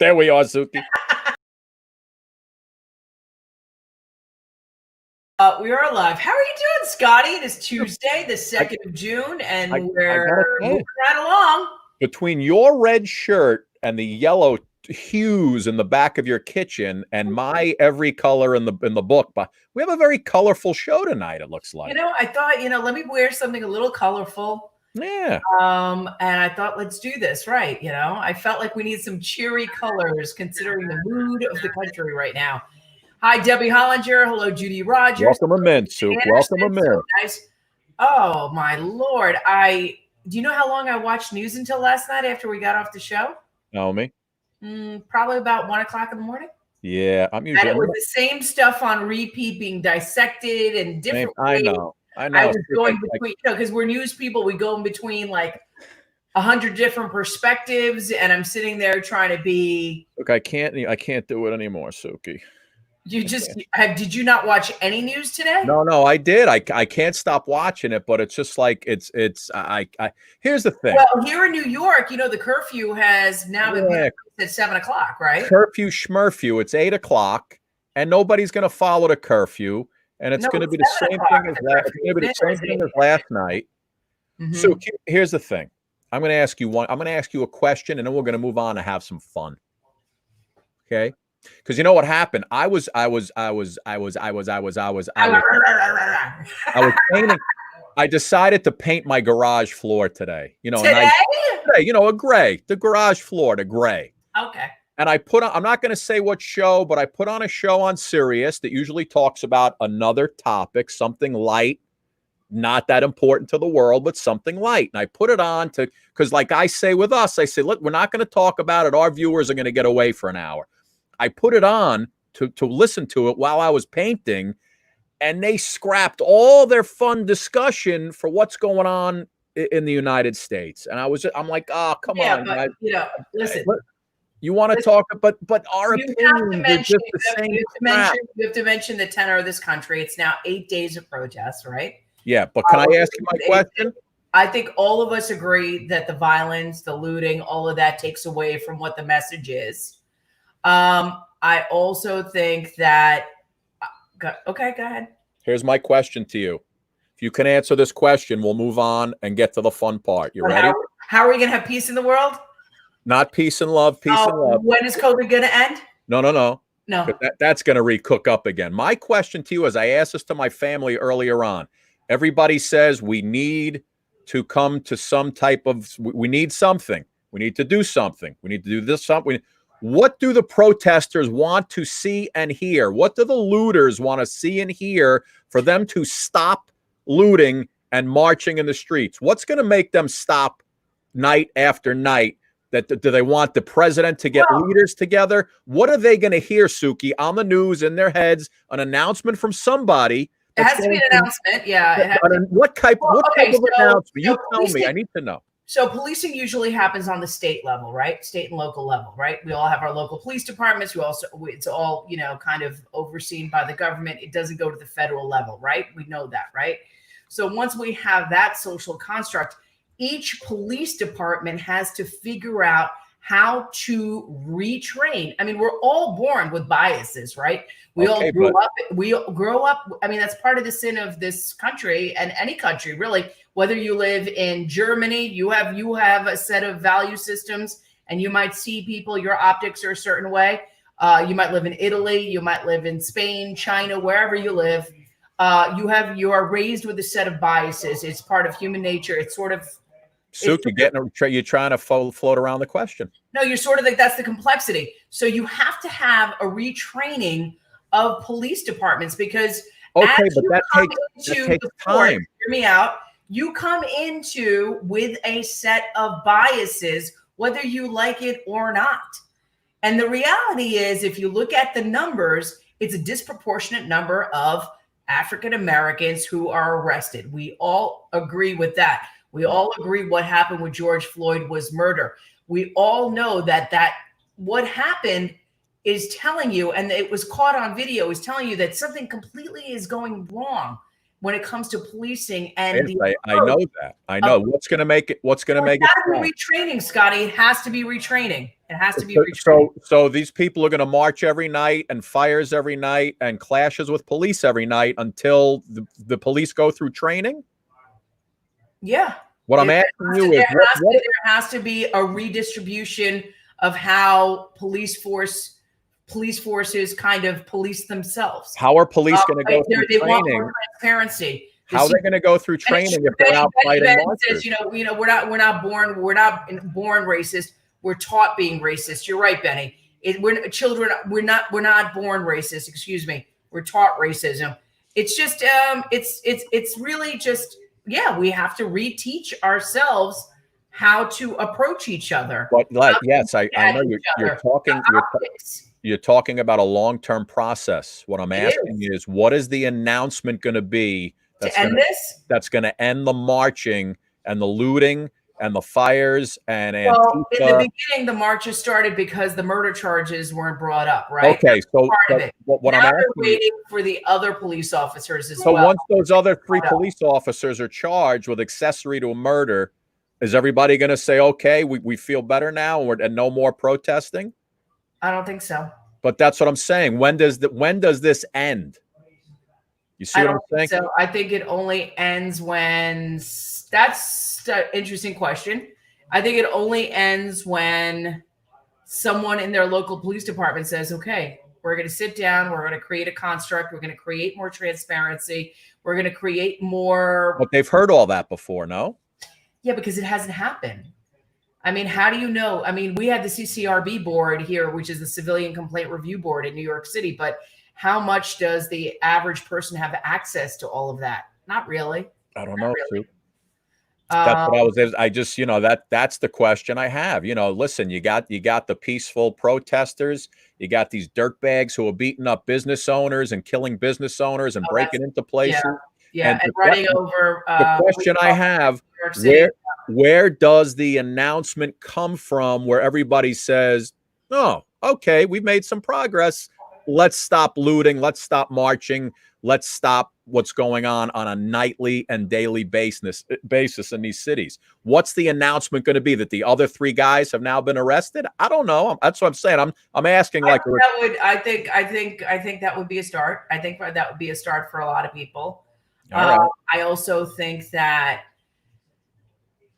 There we are, Suki. We are live. How are you doing, Scotty? It is Tuesday, the 2nd of June, and we're moving right along. Between your red shirt and the yellow hues in the back of your kitchen and my every color in the book, but we have a very colorful show tonight, it looks like. I thought, let me wear something a little colorful. Yeah. And I thought, let's do this, right? I felt like we need some cheery colors considering the mood of the country right now. Hi, Debbie Hollinger. Hello, Judy Rogers. Welcome them in, Sue. Welcome them in. So nice. Oh, my Lord. Do you know how long I watched news until last night after we got off the show? Know me? Probably about 1 o'clock in the morning. Yeah, I'm usually. And it was the same stuff on repeat, being dissected and different. I know. I was going between, because we're news people, we go in between like 100 different perspectives, and I'm sitting there trying to be. Look, I can't do it anymore, Suki. Did you not watch any news today? No, I did. I can't stop watching it, but it's just like here's the thing. Well, here in New York, the curfew has now been at 7 o'clock, right? Curfew schmurfew. It's 8 o'clock, and nobody's going to follow the curfew, and it's going to be the same thing as last. It's going to be the same thing as last night. Mm-hmm. So here's the thing. I'm going to ask you I'm going to ask you a question, and then we're going to move on and have some fun. Okay. Because you know what happened? I was painting. I decided to paint my garage floor today. Today? A gray. The garage floor, the gray. Okay. And I put on. I'm not going to say what show, but I put on a show on Sirius that usually talks about another topic, something light, not that important to the world, but something light. And I put it on because, like I say with us, I say, look, we're not going to talk about it. Our viewers are going to get away for an hour. I put it on to listen to it while I was painting, and they scrapped all their fun discussion for what's going on in the United States. And I'm like, oh, come on. But, listen. You want to talk, but our opinions are just the same crap. You have to mention the tenor of this country. It's now 8 days of protests, right? Yeah, but can I ask you my question? I think all of us agree that the violence, the looting, all of that takes away from what the message is. I also think that, okay, go ahead. Here's my question to you. If you can answer this question, we'll move on and get to the fun part. You ready? How are we going to have peace in the world? Not peace and love, peace and love. When is COVID going to end? No. That's going to recook up again. My question to you is, I asked this to my family earlier on. Everybody says we need to come to some type of, we need something. We need to do something. We need to do this something. What do the protesters want to see and hear? What do the looters want to see and hear for them to stop looting and marching in the streets? What's going to make them stop night after night? Do they want the president to get leaders together? What are they going to hear, Suki, on the news in their heads? An announcement from somebody. It has to be an announcement. Yeah. What type of announcement? You tell me. I need to know. So policing usually happens on the state level, right? State and local level, right? We all have our local police departments. It's all, kind of overseen by the government. It doesn't go to the federal level, right? We know that, right? So once we have that social construct, each police department has to figure out how to retrain. I mean, we're all born with biases, right? We all grow up. I mean, that's part of the sin of this country and any country, really. Whether you live in Germany, you have a set of value systems, and you might see people, your optics are a certain way. You might live in Italy, you might live in Spain, China, wherever you live. You are raised with a set of biases. It's part of human nature. It's sort of. Suki, you're trying to float around the question. No, you're sort of like, that's the complexity. So you have to have a retraining of police departments, because that takes time. Hear me out. You come into with a set of biases, whether you like it or not. And the reality is, if you look at the numbers, it's a disproportionate number of African Americans who are arrested. We all agree with that. We all agree what happened with George Floyd was murder. We all know that what happened is telling you, and it was caught on video, is telling you that something completely is going wrong. when it comes to policing and I know that. I know what's going to make it. What's going to make it? Retraining, Scotty. It has to be retraining. It has to be retraining. So these people are going to march every night and fires every night and clashes with police every night until the police go through training. Yeah. What I'm asking you is, there has to be a redistribution of how police forces kind of police themselves. How are police going to go through training? Want more transparency. How are they going to go through training if they're out fighting monsters? We're not born racist. We're taught being racist. You're right, Benny. We're children. We're not born racist. Excuse me. We're taught racism. It's just it's really just we have to reteach ourselves how to approach each other. But yes, I know you're talking about a long-term process. What I'm asking is, what is the announcement going to be that's going to end the marching and the looting and the fires and well, in the beginning, the marches started because the murder charges weren't brought up, right? Okay, so what I'm asking, waiting for the other police officers as well. So once those other 3 police officers are charged with accessory to a murder, is everybody going to say, okay, we feel better now and no more protesting? I don't think so. But that's what I'm saying. When does this end? You see what I'm saying? So I think it only ends when that's an interesting question. I think it only ends when someone in their local police department says, okay, we're going to sit down. We're going to create a construct. We're going to create more transparency. We're going to create more. But they've heard all that before, no? Yeah, because it hasn't happened. I mean, how do you know? I mean, we had the CCRB board here, which is the Civilian Complaint Review Board in New York City, but how much does the average person have access to all of that? Not really. I don't know. Really. That's what I just, that's the question I have. Listen, you got the peaceful protesters. You got these dirtbags who are beating up business owners and killing business owners and breaking into places. Yeah, and running over. The question I have, where does the announcement come from where everybody says, oh, okay, we've made some progress. Let's stop looting. Let's stop marching. Let's stop what's going on a nightly and daily basis in these cities. What's the announcement going to be? That the other 3 guys have now been arrested? I don't know. That's what I'm saying. I'm asking I think that would be a start. I think that would be a start for a lot of people. Right. I also think that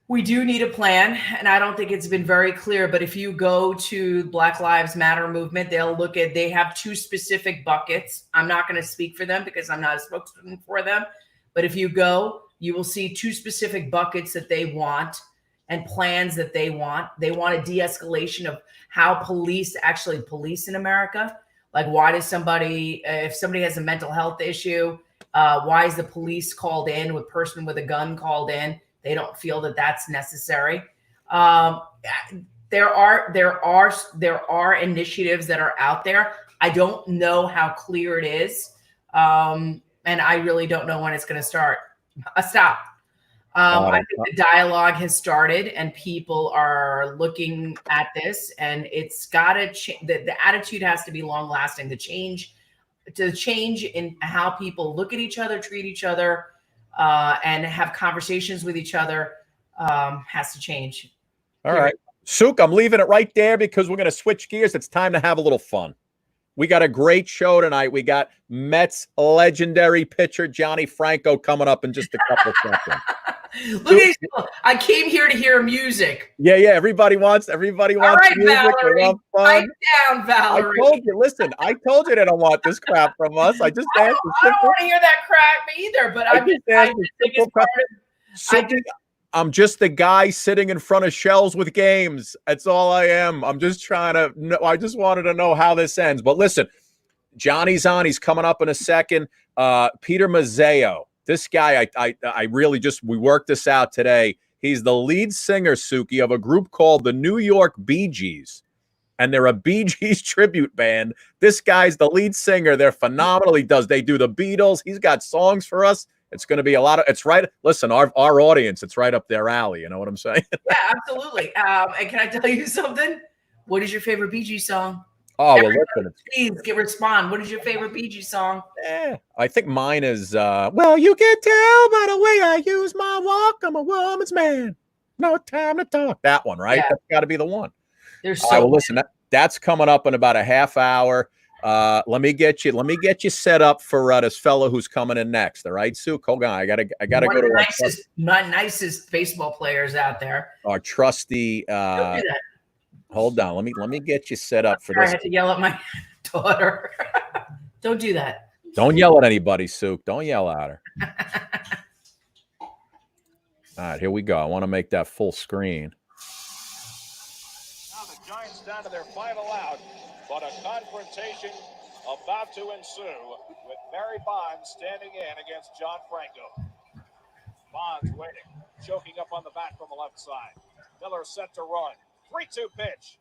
we do need a plan, and I don't think it's been very clear, but if you go to Black Lives Matter movement, they have 2 specific buckets. I'm not going to speak for them because I'm not a spokesman for them, but if you go, you will see 2 specific buckets that they want and plans that they want. They want a de-escalation of how police actually police in America. Like, why does if somebody has a mental health issue, why is the police called in with person with a gun called in? They don't feel that that's necessary. There are initiatives that are out there. I don't know how clear it is, and I really don't know when it's going to start. Stop. I think the dialogue has started, and people are looking at this, and it's got to change. The attitude has to be long lasting. The change in how people look at each other, treat each other, and have conversations with each other has to change. All right. Souk, I'm leaving it right there because we're going to switch gears. It's time to have a little fun. We got a great show tonight. We got Mets legendary pitcher Johnny Franco coming up in just a couple of seconds. Look at these people. I came here to hear music. Yeah. Everybody wants All right, music. Valerie. They want fun. Pipe down, Valerie. I told you. Listen, I told you they don't want this crap from us. I don't want to hear that crap either. But I'm just the guy sitting in front of shelves with games. That's all I am. I'm just trying to know. I just wanted to know how this ends. But listen, Johnny's on. He's coming up in a second. Peter MAZZEO. This guy, I really we worked this out today. He's the lead singer, Suki, of a group called the New York Bee Gees. And they're a Bee Gees tribute band. This guy's the lead singer. They're phenomenal. They do the Beatles. He's got songs for us. It's going to be a lot of, it's right. Listen, our audience, it's right up their alley. You know what I'm saying? Yeah, absolutely. And can I tell you something? What is your favorite Bee Gees song? Oh, well, Everybody, listen. please respond. What is your favorite Bee Gees song? I think mine is, well, you can tell by the way I use my walk. I'm a woman's man. No time to talk. That one, right? Yeah. That's got to be the one. There's so well, listen, that's coming up in about a half hour. Let me get you set up for this fellow who's coming in next. All right, Sue. Hold on. I gotta go to my nicest baseball players out there. Our trusty. Don't do that. Hold on. Let me get you set up for this. I had to yell at my daughter. Don't do that. Don't yell at anybody, Sue. Don't yell at her. All right, here we go. I want to make that full screen. Now the Giants down to their final out, but a confrontation about to ensue with Barry Bonds standing in against John Franco. Bonds waiting, choking up on the bat from the left side. Miller set to run. 3-2 pitch.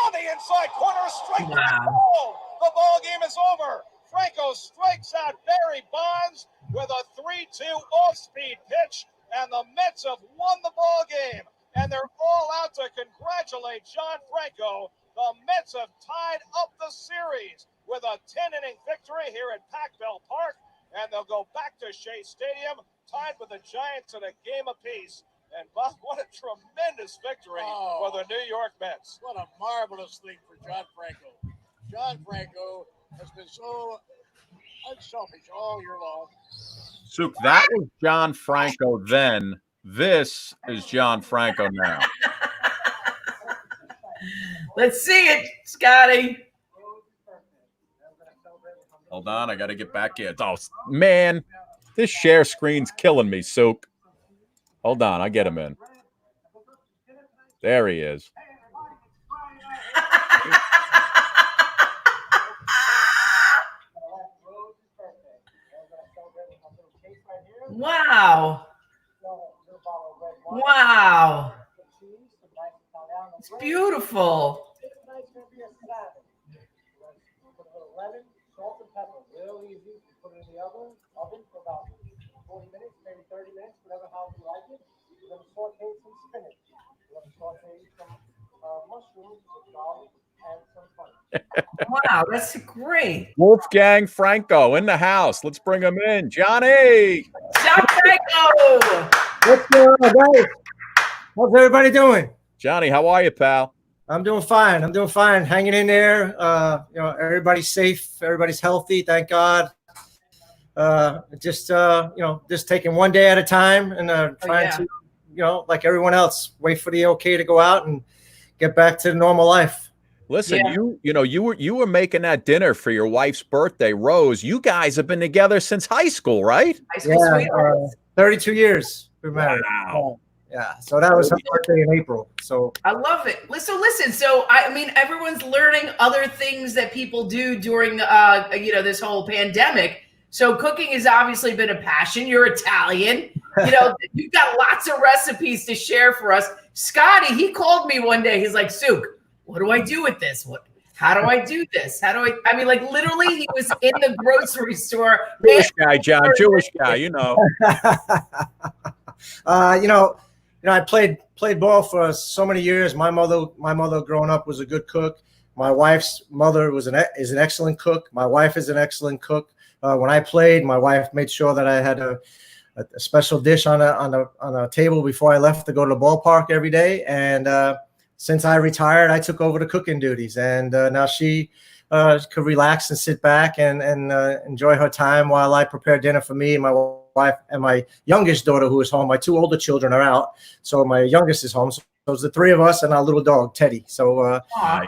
On the inside corner, strike. Wow. The ball game is over. Franco strikes out Barry Bonds with a 3-2 off-speed pitch, and the Mets have won the ball game. And they're all out to congratulate John Franco. The Mets have tied up the series with a 10-inning victory here at Pac-Bell Park, and they'll go back to Shea Stadium, tied with the Giants in a game apiece. And Bob, what a tremendous victory for the New York Mets. What a marvelous thing for John Franco. John Franco has been so unselfish all year long. Suk, that was John Franco then. This is John Franco now. Let's see it, Scotty. Hold on, I got to get back in. Oh, man, this share screen's killing me, Suk. Hold on, I'll get him in. There he is. Wow. Wow. It's beautiful. Lemon, salt, and pepper. Real easy. Put it in the oven for about 40 minutes, maybe 30 minutes, whatever how you like it. We're going to saute some spinach. We're going to saute some mushrooms, some garlic, and some honey. Wow, that's great. Wolfgang Franco in the house. Let's bring him in. Johnny. John Franco. What's going on, guys? How's everybody doing? Johnny, how are you, pal? I'm doing fine. Hanging in there. Everybody's safe. Everybody's healthy. Thank God. Just taking one day at a time and trying to, like everyone else, wait for the okay to go out and get back to normal life. Listen, you were making that dinner for your wife's birthday, Rose. You guys have been together since high school, right? High school sweethearts. 32 years we're married. Wow. Yeah, so that was her birthday in April. So I love it. Listen. So I mean, everyone's learning other things that people do during this whole pandemic. So cooking has obviously been a passion. You're Italian. You've got lots of recipes to share for us. Scotty, he called me one day. He's like, Suk, what do I do with this? How do I do this? I mean, like literally he was in the grocery store. Jewish guy, John, Jewish guy, I played ball for so many years. My mother growing up was a good cook. My wife's mother is an excellent cook. My wife is an excellent cook. When I played, my wife made sure that I had a special dish on a table before I left to go to the ballpark every day. And since I retired, I took over the cooking duties, and now she could relax and sit back and enjoy her time while I prepare dinner for me and my wife and my youngest daughter, who is home. My two older children are out, so my youngest is home. So it's the three of us and our little dog Teddy. So I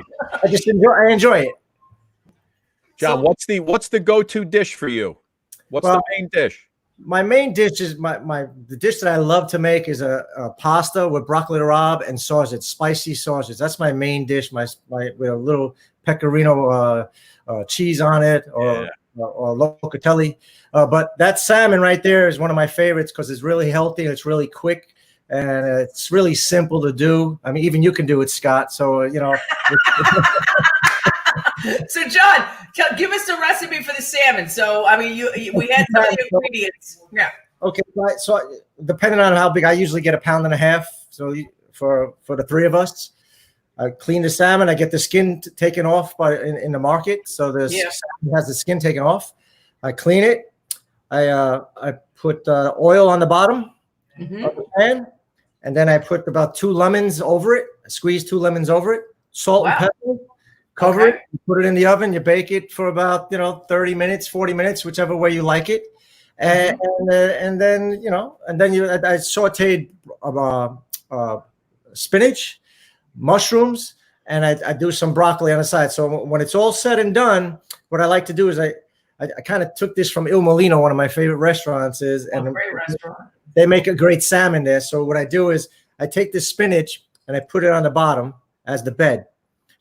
just enjoy it. John, what's the go-to dish for you? What's the main dish? My main dish is the dish that I love to make is a pasta with broccoli rabe and sausage, spicy sausage. That's my main dish. My with a little pecorino cheese on it or locatelli. But that salmon right there is one of my favorites because it's really healthy and it's really quick and it's really simple to do. I mean, even you can do it, Scott. So So John, give us the recipe for the salmon. So I mean, we had some of the ingredients. Yeah. Okay. So depending on how big, I usually get 1.5 pounds. So for the three of us, I clean the salmon. I get the skin taken off in the market. So the salmon has the skin taken off. I clean it. I put oil on the bottom of the pan, and then I put about 2 lemons over it. I squeeze 2 lemons over it. Salt and pepper. Cover it. You put it in the oven. You bake it for about 30 minutes, 40 minutes, whichever way you like it. And then I sautéed spinach, mushrooms, and I do some broccoli on the side. So when it's all said and done, what I like to do is I kind of took this from Il Molino, one of my favorite restaurants and great restaurant. They make a great salmon there. So what I do is I take this spinach and I put it on the bottom as the bed.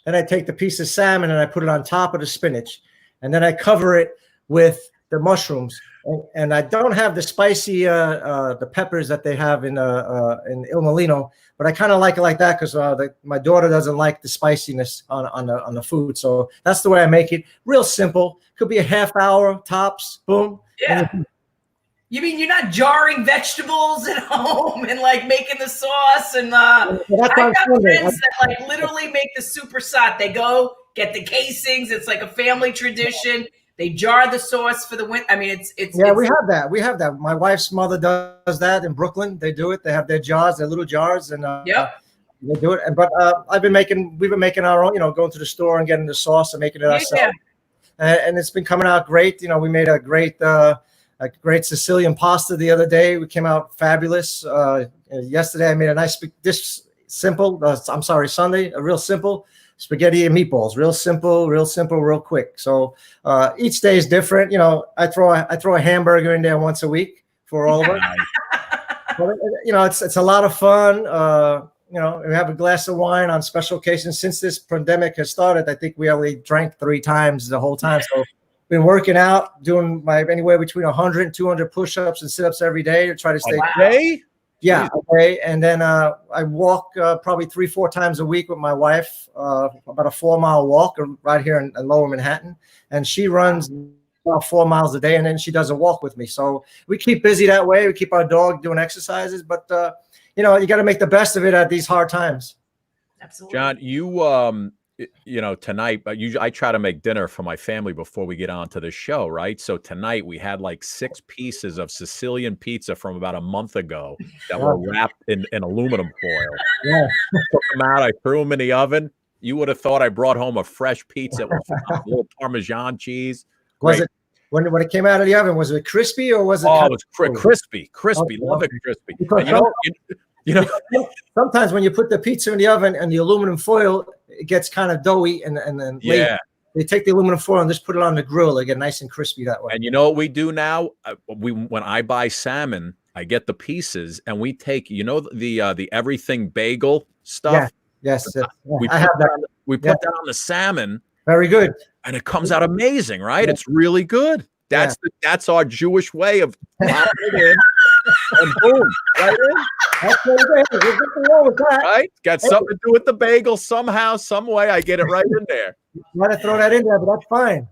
Then I take the piece of salmon and I put it on top of the spinach, and then I cover it with the mushrooms. And I don't have the spicy the peppers that they have in Il Molino, but I kind of like it like that because my daughter doesn't like the spiciness on the food. So that's the way I make it. Real simple. Could be a half hour tops. Boom. Yeah. You mean you're not jarring vegetables at home and like making the sauce? And I got friends that like literally make the super sot. They go get the casings. It's like a family tradition. They jar the sauce for the winter. I mean, we have that. We have that. My wife's mother does that in Brooklyn. They do it. They have their jars, their little jars, and they do it. But we've been making our own. Going to the store and getting the sauce and making it ourselves. And it's been coming out great. We made a great Sicilian pasta the other day. We came out fabulous. Yesterday I made a nice dish, Sunday, a real simple spaghetti and meatballs. Real simple, real quick. So each day is different. I throw a hamburger in there once a week for all of us. But, it's a lot of fun. We have a glass of wine on special occasions. Since this pandemic has started, I think we only drank 3 times the whole time. So been working out, doing anywhere between 100 and 200 push-ups and sit-ups every day to try to stay. Day? Yeah. Okay. And then I walk probably 3-4 times a week with my wife, about a 4-mile walk right here in Lower Manhattan. And she runs about 4 miles a day, and then she does a walk with me. So we keep busy that way. We keep our dog doing exercises, but you got to make the best of it at these hard times. Absolutely. John, you tonight, I try to make dinner for my family before we get on to the show, right? So tonight we had like 6 pieces of Sicilian pizza from about a month ago that were wrapped in aluminum foil. Yeah. Took them out. I threw them in the oven. You would have thought I brought home a fresh pizza with a little Parmesan cheese. Was it when it came out of the oven? Was it crispy or was it? Oh, it was crispy. Okay. Love it crispy. And sometimes when you put the pizza in the oven and the aluminum foil, it gets kind of doughy, and then they take the aluminum foil and just put it on the grill. They get nice and crispy that way. And you know what we do now? When I buy salmon, I get the pieces, and we take the everything bagel stuff. Yeah. Yes, I have that. We put that on the salmon. Very good. And it comes out amazing, right? Yeah. It's really good. That's our Jewish way of popping it in and boom, right in. That's what it is. There's nothing wrong with that. Right? Got something to do with the bagel somehow, some way. I get it right in there. You want to throw that in there, but that's fine.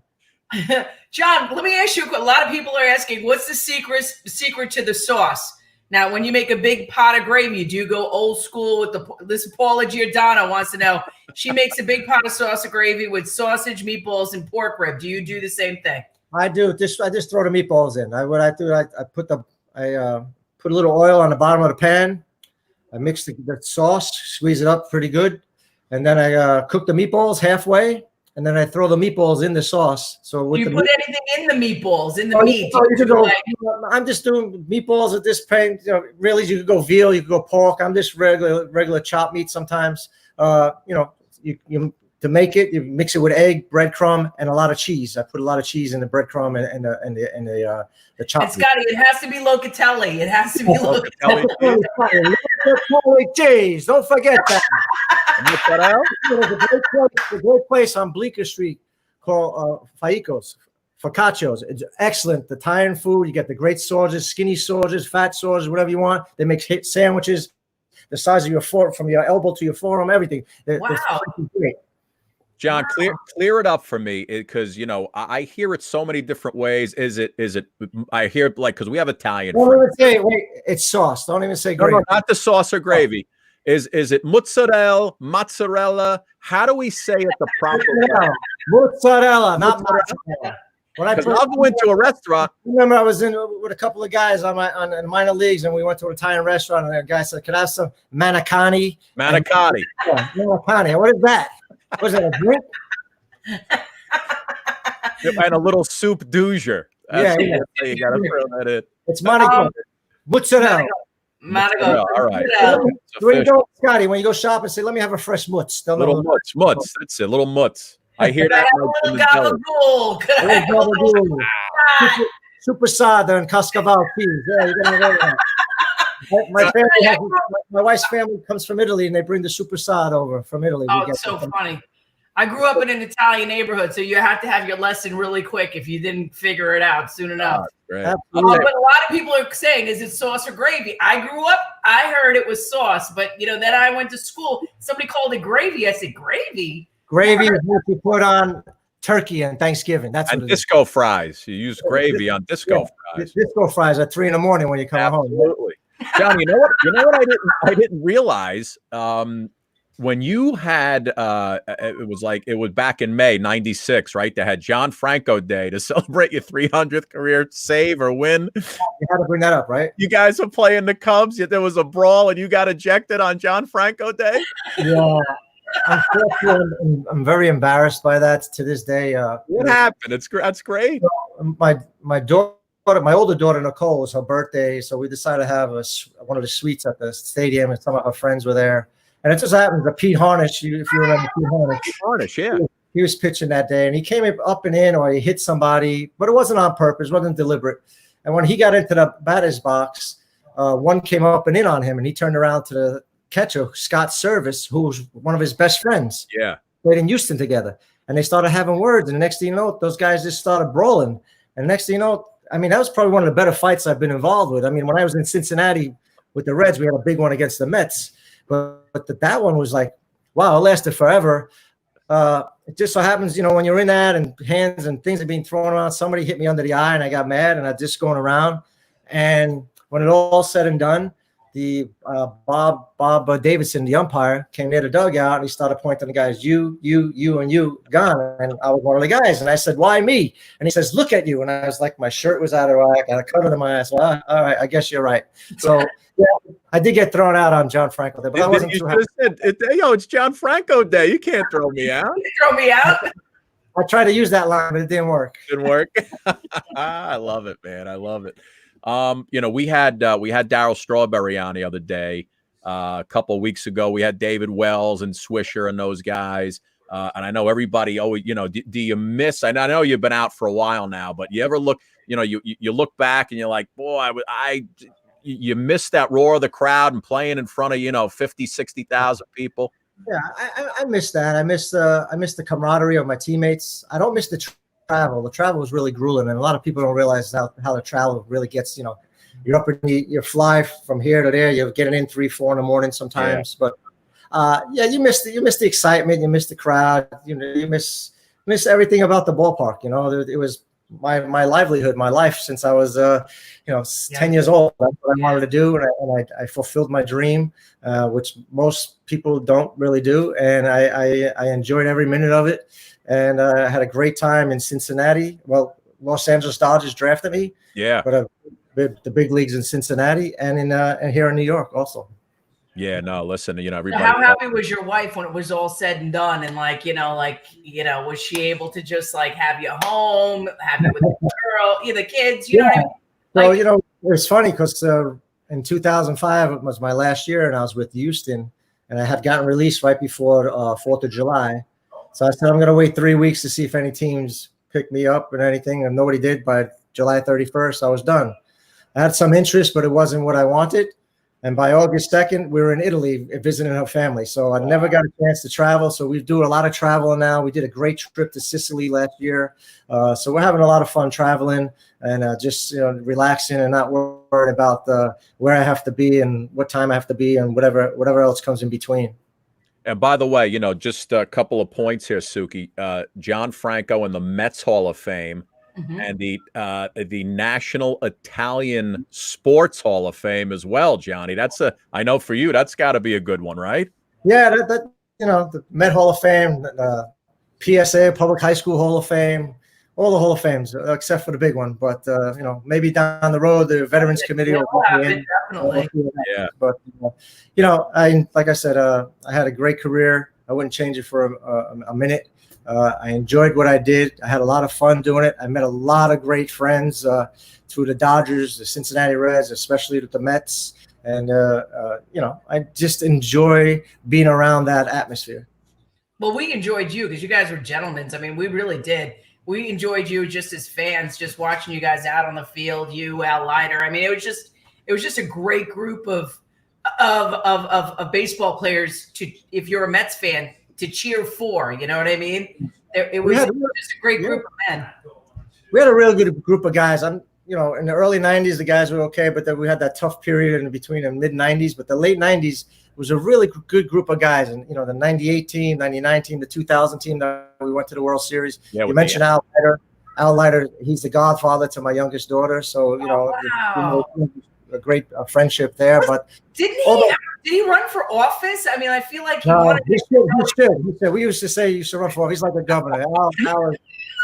John, let me ask you. A lot of people are asking, what's the secret to the sauce? Now, when you make a big pot of gravy, do you go old school with this Paula Giordano wants to know. She makes a big pot of sauce of gravy with sausage, meatballs, and pork rib. Do you do the same thing? I do. I just throw the meatballs in. I put a little oil on the bottom of the pan. I mix the sauce, squeeze it up pretty good, and then I cook the meatballs halfway, and then I throw the meatballs in the sauce. So do you put anything in the meatballs, in the meat? I'm just doing meatballs at this point. Really, you could go veal, you could go pork. I'm just regular chopped meat sometimes. You to make it, you mix it with egg, breadcrumb, and a lot of cheese. I put a lot of cheese in the breadcrumb and the chopped. Scotty, it has to be locatelli. It has to be locatelli. Locatelli cheese. Don't forget that. Look that out. There's a great place on Bleecker Street called Focaccios. It's excellent. The Italian food. You get the great sausages, skinny sausages, fat sausages, whatever you want. They make sandwiches the size of your forearm, from your elbow to your forearm, everything. Wow. Great. John, clear it up for me, because I hear it so many different ways. Is it? I hear because we have Italian. Don't even say it's sauce. Don't even say gravy. No, not the sauce or gravy. Is it mozzarella? How do we say it the proper way? Mozzarella, not mozzarella. When I Because I'll go into a restaurant. I remember I was in with a couple of guys on in minor leagues, and we went to an Italian restaurant, and a guy said, "Can I have some manicotti?" Manicotti. Yeah, manicotti. What is that? Was it a drink? And a little soup du jour. Yeah. You got to throw that in. It's manicotti. Mozzarella. Mozzarella. All right. When you go, Scotty, when you go shopping, say, "Let me have a fresh mutz." Little mutz. That's it. Little mutz. I hear that. Super sada and Cascaval cheese. Yeah, you're gonna know that. My wife's family comes from Italy, and they bring the super sada over from Italy. Oh, it's so funny. I grew up in an Italian neighborhood, so you have to have your lesson really quick if you didn't figure it out soon enough. Right. But a lot of people are saying, is it sauce or gravy? I grew up, I heard it was sauce, but then I went to school. Somebody called it gravy. I said, gravy? Gravy is what you put on turkey and Thanksgiving. That's and disco fries. You use gravy on disco fries. Disco fries at 3 a.m. when you come home. Absolutely. John, you know what I didn't realize when you had it was back in May '96, right? They had John Franco Day to celebrate your 300th career save or win. You had to bring that up, right? You guys were playing the Cubs, yet there was a brawl and you got ejected on John Franco Day. Yeah. Unfortunately, I'm very embarrassed by that to this day. What happened? That's great. My older daughter Nicole, was her birthday, so we decided to have one of the suites at the stadium, and some of her friends were there. And it just happens that Pete Harnish, if you remember Pete Harnish, yeah, he was pitching that day, and he came up and in, or he hit somebody, but it wasn't on purpose, wasn't deliberate. And when he got into the batter's box, one came up and in on him, and he turned around to the catcher, Scott Service, who was one of his best friends. Yeah. Played in Houston together. And they started having words. And the next thing you know, those guys just started brawling. And the next thing you know, I mean, that was probably one of the better fights I've been involved with. I mean, when I was in Cincinnati with the Reds, we had a big one against the Mets. But that one was like, wow, it lasted forever. It just so happens, when you're in that and hands and things are being thrown around, somebody hit me under the eye and I got mad and I just going around. And when it all said and done, the Bob Davidson, the umpire, came near the dugout and he started pointing the guys, you, and you, gone. And I was one of the guys. And I said, why me? And he says, look at you. And I was like, my shirt was out of whack. I covered my ass. Well, all right, I guess you're right. So yeah, I did get thrown out on John Franco Day, but I wasn't too happy. It's John Franco Day. You can't throw me out. Throw me out. I tried to use that line, but it didn't work. Didn't work. I love it, man. I love it. We had Darryl Strawberry on the other day. A couple of weeks ago, we had David Wells and Swisher and those guys. And I know everybody always, do you miss? I know you've been out for a while now, but you ever look, you look back and you're like, boy, you miss that roar of the crowd and playing in front of 50, 60,000 people. Yeah, I miss that. I miss the camaraderie of my teammates. I don't miss the travel. The travel was really grueling, and a lot of people don't realize how the travel really gets. You're up and you fly from here to there. You're getting in 3, 4 in the morning sometimes. Yeah. But you miss the excitement. You miss the crowd. You miss everything about the ballpark. It was my livelihood, my life since I was 10 years old. That's what I wanted to do, and I fulfilled my dream, which most people don't really do. And I enjoyed every minute of it. And I had a great time in Cincinnati. Well, Los Angeles Dodgers drafted me. Yeah. But the big leagues in Cincinnati and and here in New York also. Yeah, no, listen, everybody. How happy was your wife when it was all said and done? And was she able to just have you home, have you with the girl, the kids, you know what I mean? So, it's funny because in 2005, it was my last year and I was with Houston and I had gotten released right before 4th of July. So I said, I'm going to wait 3 weeks to see if any teams pick me up and anything. And nobody did. By July 31st, I was done. I had some interest, but it wasn't what I wanted. And by August 2nd, we were in Italy visiting her family. So I never got a chance to travel. So we do a lot of travel now. We did a great trip to Sicily last year. So we're having a lot of fun traveling and just relaxing and not worrying about where I have to be and what time I have to be and whatever else comes in between. And by the way, just a couple of points here, Suki. John Franco in the Mets Hall of Fame. and the National Italian Sports Hall of Fame as well, Johnny. I know for you, that's got to be a good one, right? Yeah, that the Met Hall of Fame, PSA, Public High School Hall of Fame, all the Hall of Fames except for the big one. But maybe down the road, the Veterans Committee will get me in. Definitely. Yeah. But like I said, I had a great career. I wouldn't change it for a minute. I enjoyed what I did. I had a lot of fun doing it. I met a lot of great friends through the Dodgers, the Cincinnati Reds, especially with the Mets. And, I just enjoy being around that atmosphere. Well, we enjoyed you because you guys were gentlemen. I mean, we really did. We enjoyed you just as fans, just watching you guys out on the field, you, Al Leiter. I mean, it was just a great group of baseball players if you're a Mets fan, to cheer for. You know what I mean? It was just a great group of men. We had a real good group of guys. In the early 90s, the guys were okay, but then we had that tough period in between the mid 90s. But the late 90s was a really good group of guys. And, the 98 team, 99 team, the 2000 team that we went to the World Series. Yeah, you mentioned Al Leiter. Al Leiter, he's the godfather to my youngest daughter. So, wow. A great friendship there. But did he run for office? I mean, I feel like he should. We used to say you should run for office. He's like a governor. Al,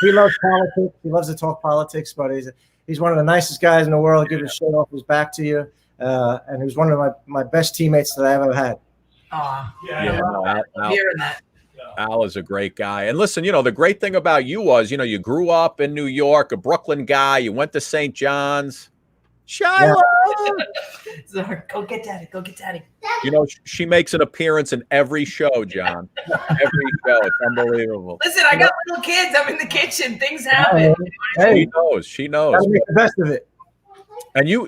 he loves politics. He loves to talk politics, but he's one of the nicest guys in the world. Give his shirt off his back to you. And he was one of my best teammates that I've ever had. Hearing that. Al is a great guy. And listen, the great thing about you was, you grew up in New York, a Brooklyn guy. You went to St. John's. Shiloh. Sorry, go get daddy. She makes an appearance in every show, John. Every show. It's unbelievable. Listen, I got little kids. I'm in the kitchen. Things happen. Hey, she knows. Gotta make the best of it. And you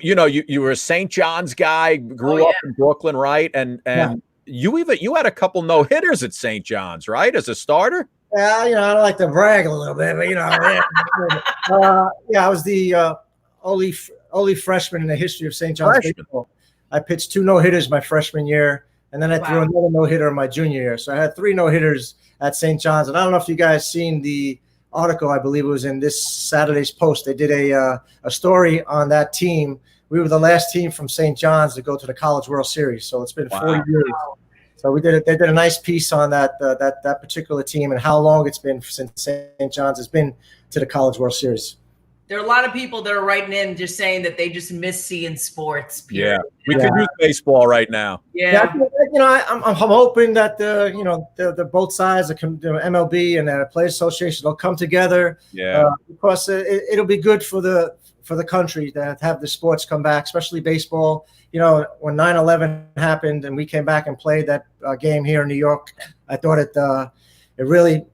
were a St. John's guy, grew up in Brooklyn, right? And you had a couple no-hitters at St. John's, right? As a starter? Yeah, I don't like to brag a little bit, but I was the only freshman in the history of St. John's baseball. I pitched 2 no-hitters my freshman year, and then I threw another no-hitter my junior year. So I had 3 no-hitters at St. John's. And I don't know if you guys seen the article, I believe it was in this Saturday's Post. They did a story on that team. We were the last team from St. John's to go to the College World Series. So it's been 40 years. So they did a nice piece on that particular team and how long it's been since St. John's has been to the College World Series. There are a lot of people that are writing in just saying that they just miss seeing sports. Period. Yeah, we could use baseball right now. Yeah, I'm hoping that the both sides, the MLB and the Players Association, will come together. Yeah, because it'll be good for the country to have the sports come back, especially baseball. When 9/11 happened and we came back and played that game here in New York, I thought it really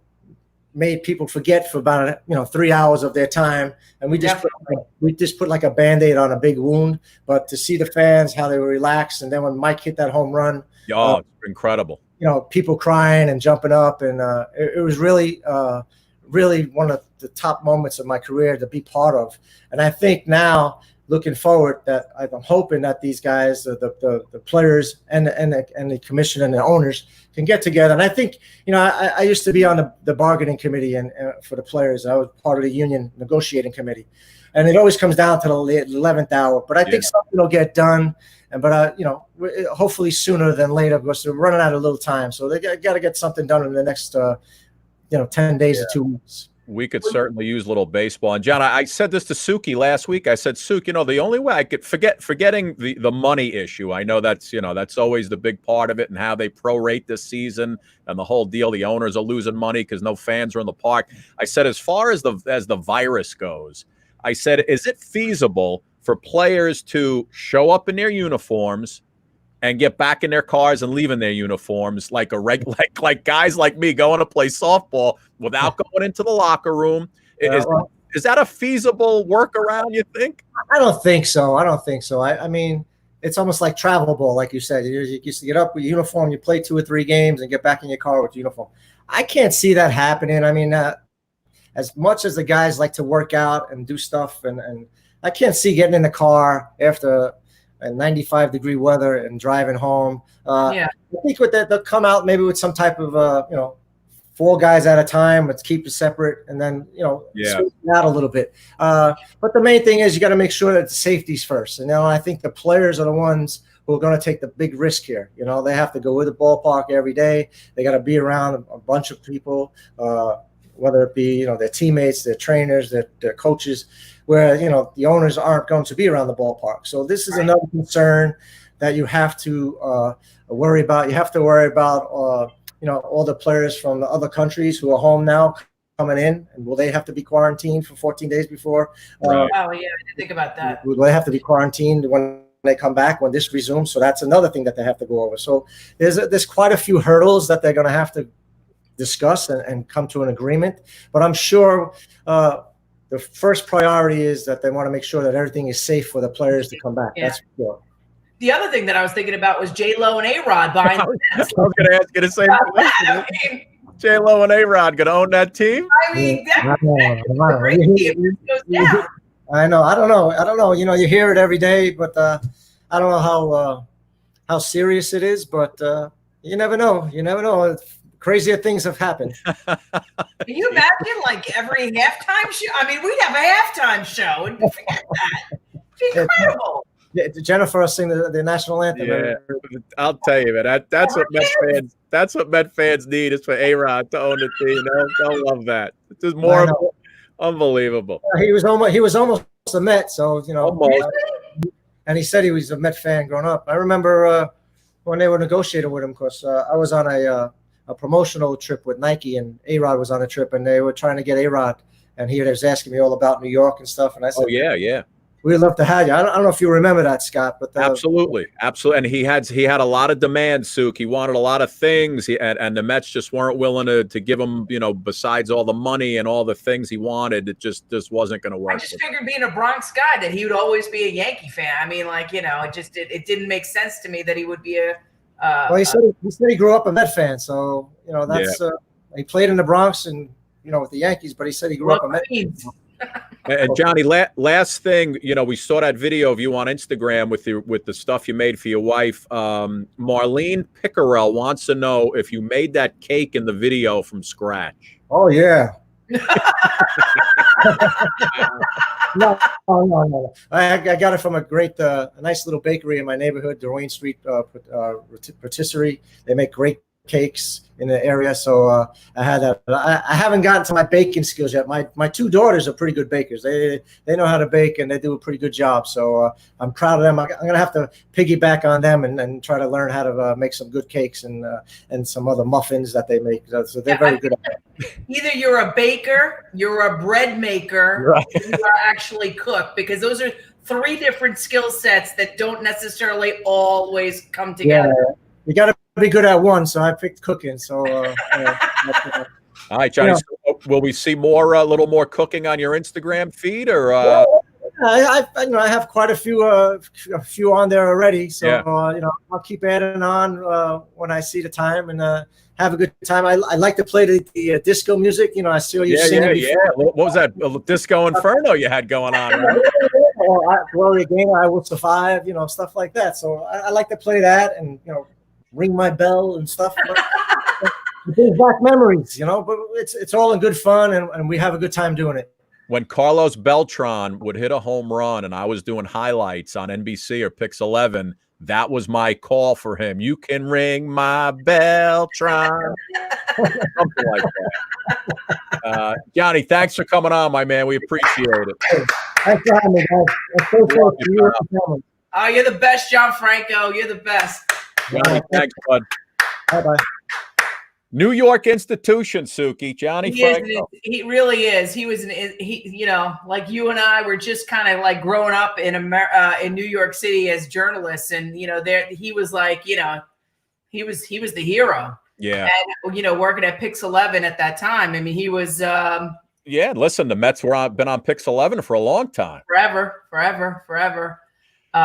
made people forget for about 3 hours of their time, and we just put like a Band-Aid on a big wound. But to see the fans, how they were relaxed, and then when Mike hit that home run, it's incredible. People crying and jumping up, and it was really one of the top moments of my career to be part of. And I think now, looking forward, that I'm hoping that these guys, the players and the commission and the owners can get together. And I think, I used to be on the bargaining committee and for the players. I was part of the union negotiating committee, and it always comes down to the 11th hour. But I think something will get done. But hopefully sooner than later, because they're running out of little time. So they got to get something done in the next 10 days or 2 weeks. We could certainly use a little baseball. And John, I said this to Suki last week. I said, Suki, the only way I could forgetting the money issue. I know that's always the big part of it, and how they prorate this season and the whole deal. The owners are losing money because no fans are in the park. I said, as far as the virus goes, I said, is it feasible for players to show up in their uniforms and get back in their cars and leave in their uniforms like like guys like me going to play softball without going into the locker room? Is that a feasible workaround, you think? I don't think so. I mean, it's almost like travel ball, like you said. You used to get up with your uniform, you play 2 or 3 games, and get back in your car with your uniform. I can't see that happening. I mean, as much as the guys like to work out and do stuff, and I can't see getting in the car after 95-degree weather and driving home. I think they'll come out maybe with some type of 4 guys at a time. Let's keep it separate, and then switch it out a little bit. But the main thing is you got to make sure that the safety's first. And I think the players are the ones who are going to take the big risk here. They have to go to the ballpark every day. They got to be around a bunch of people, whether it be their teammates, their trainers, their coaches, where the owners aren't going to be around the ballpark. So this is another concern that you have to worry about. You have to worry about all the players from the other countries who are home now coming in, and will they have to be quarantined for 14 days before? Oh yeah, I didn't think about that. Will they have to be quarantined when they come back, when this resumes? So that's another thing that they have to go over. So there's quite a few hurdles that they're going to have to discuss and come to an agreement. But I'm sure the first priority is that they want to make sure that everything is safe for the players to come back. Yeah. That's for sure. The other thing that I was thinking about was J-Lo and A-Rod buying. I was going to ask you the same question. J-Lo and A-Rod going to own that team? I mean, that's a great team. Goes down. I know. I don't know. You hear it every day, but I don't know how serious it is. But you never know. You never know. Crazier things have happened. Can you imagine, like, every halftime show? I mean, we'd have a halftime show, and forget that. It's incredible. Jennifer sing the national anthem. Yeah, I'll tell you, man. That's what Met fans need, is for A-Rod to own the team. They'll love that. It's just more unbelievable. He was almost a Met, so almost. And he said he was a Met fan growing up. I remember when they were negotiating with him, because I was on a promotional trip with Nike, and A-Rod was on a trip, and they were trying to get A-Rod, and he was asking me all about New York and stuff, and I said, "Oh yeah. We'd love to have you." I don't know if you remember that, Scott, but absolutely. And he had a lot of demands, Suk. He wanted a lot of things, and the Mets just weren't willing to give him, besides all the money and all the things he wanted, it just wasn't going to work. I just figured, being a Bronx guy, that he would always be a Yankee fan. I mean, like, it didn't make sense to me that he would be a. Well, he said he grew up a Met fan, so that's he played in the Bronx and with the Yankees, but he said he grew up a Met fan. And Johnny, last thing, we saw that video of you on Instagram with the stuff you made for your wife. Marlene Pickerel wants to know if you made that cake in the video from scratch. Oh yeah. No. I got it from a nice little bakery in my neighborhood, Duane Street Patisserie. They make great cakes in the area, so I haven't gotten to my baking skills yet. My 2 daughters are pretty good bakers. They know how to bake, and they do a pretty good job, so I'm proud of them. I'm gonna have to piggyback on them and try to learn how to make some good cakes and some other muffins that they make, so they're very good at it. Either you're a baker, you're a bread maker, right, or you are actually cook, because those are 3 different skill sets that don't necessarily always come together. Yeah, you got to be good at one, so I picked cooking. So, all right, Johnny. So will we see a little more cooking on your Instagram feed, or? I have quite a few on there already. So I'll keep adding on when I see the time, and have a good time. I like to play the disco music. I see you singing. Yeah. What was that? A Disco Inferno you had going on, right? Gloria Gaynor, I Will Survive. Stuff like that. So I like to play that, and ring my bell and stuff. Brings back memories, but it's all in good fun, and we have a good time doing it. When Carlos Beltran would hit a home run and I was doing highlights on NBC or Pix 11, that was my call for him. You can ring my Beltran. Something like that. Johnny, thanks for coming on, my man. We appreciate it. Thanks for having me, guys. I'm so close to you. Oh, you're the best, John Franco. You're the best. Johnny, thanks, bud. Bye-bye. New York institution, Suki. Johnny Franco. He really is. He was like you and I were just kind of like growing up in New York City as journalists, and he was like, he was the hero. Yeah. And working at Pix 11 at that time. I mean, he was yeah, listen, the Mets been on Pix 11 for a long time. Forever. So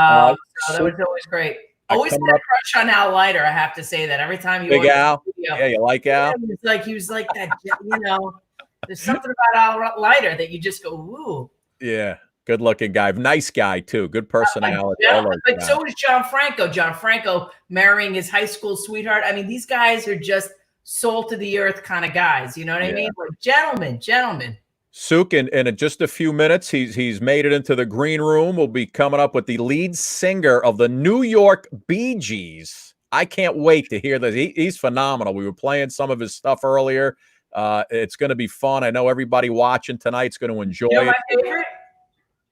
that was always great. Always had a crush on Al Leiter, I have to say that. Every time Big Al? Yeah, you like Al? He was like that, there's something about Al Leiter that you just go, ooh. Yeah, good-looking guy. Nice guy, too. Good personality. But so is John Franco. John Franco marrying his high school sweetheart. I mean, these guys are just salt of the earth kind of guys. You know what I mean? Like gentlemen. Suk, in just a few minutes, he's made it into the green room. We'll be coming up with the lead singer of the New York Bee Gees. I can't wait to hear this. He's phenomenal. We were playing some of his stuff earlier. It's going to be fun. I know everybody watching tonight's going to enjoy it. My favorite?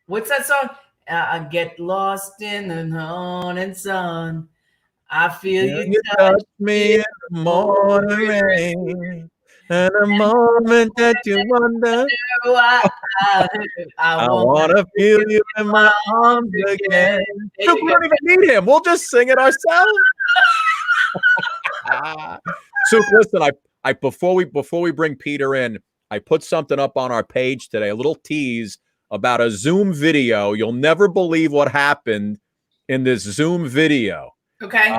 What's that song? I get lost in the morning sun. I feel you touch me in the morning rain. And the moment that you wonder, I want to feel you in my arms again. Look, we don't even need him. We'll just sing it ourselves. So listen, I before we bring Peter in, I put something up on our page today, a little tease about a Zoom video. You'll never believe what happened in this Zoom video. Okay.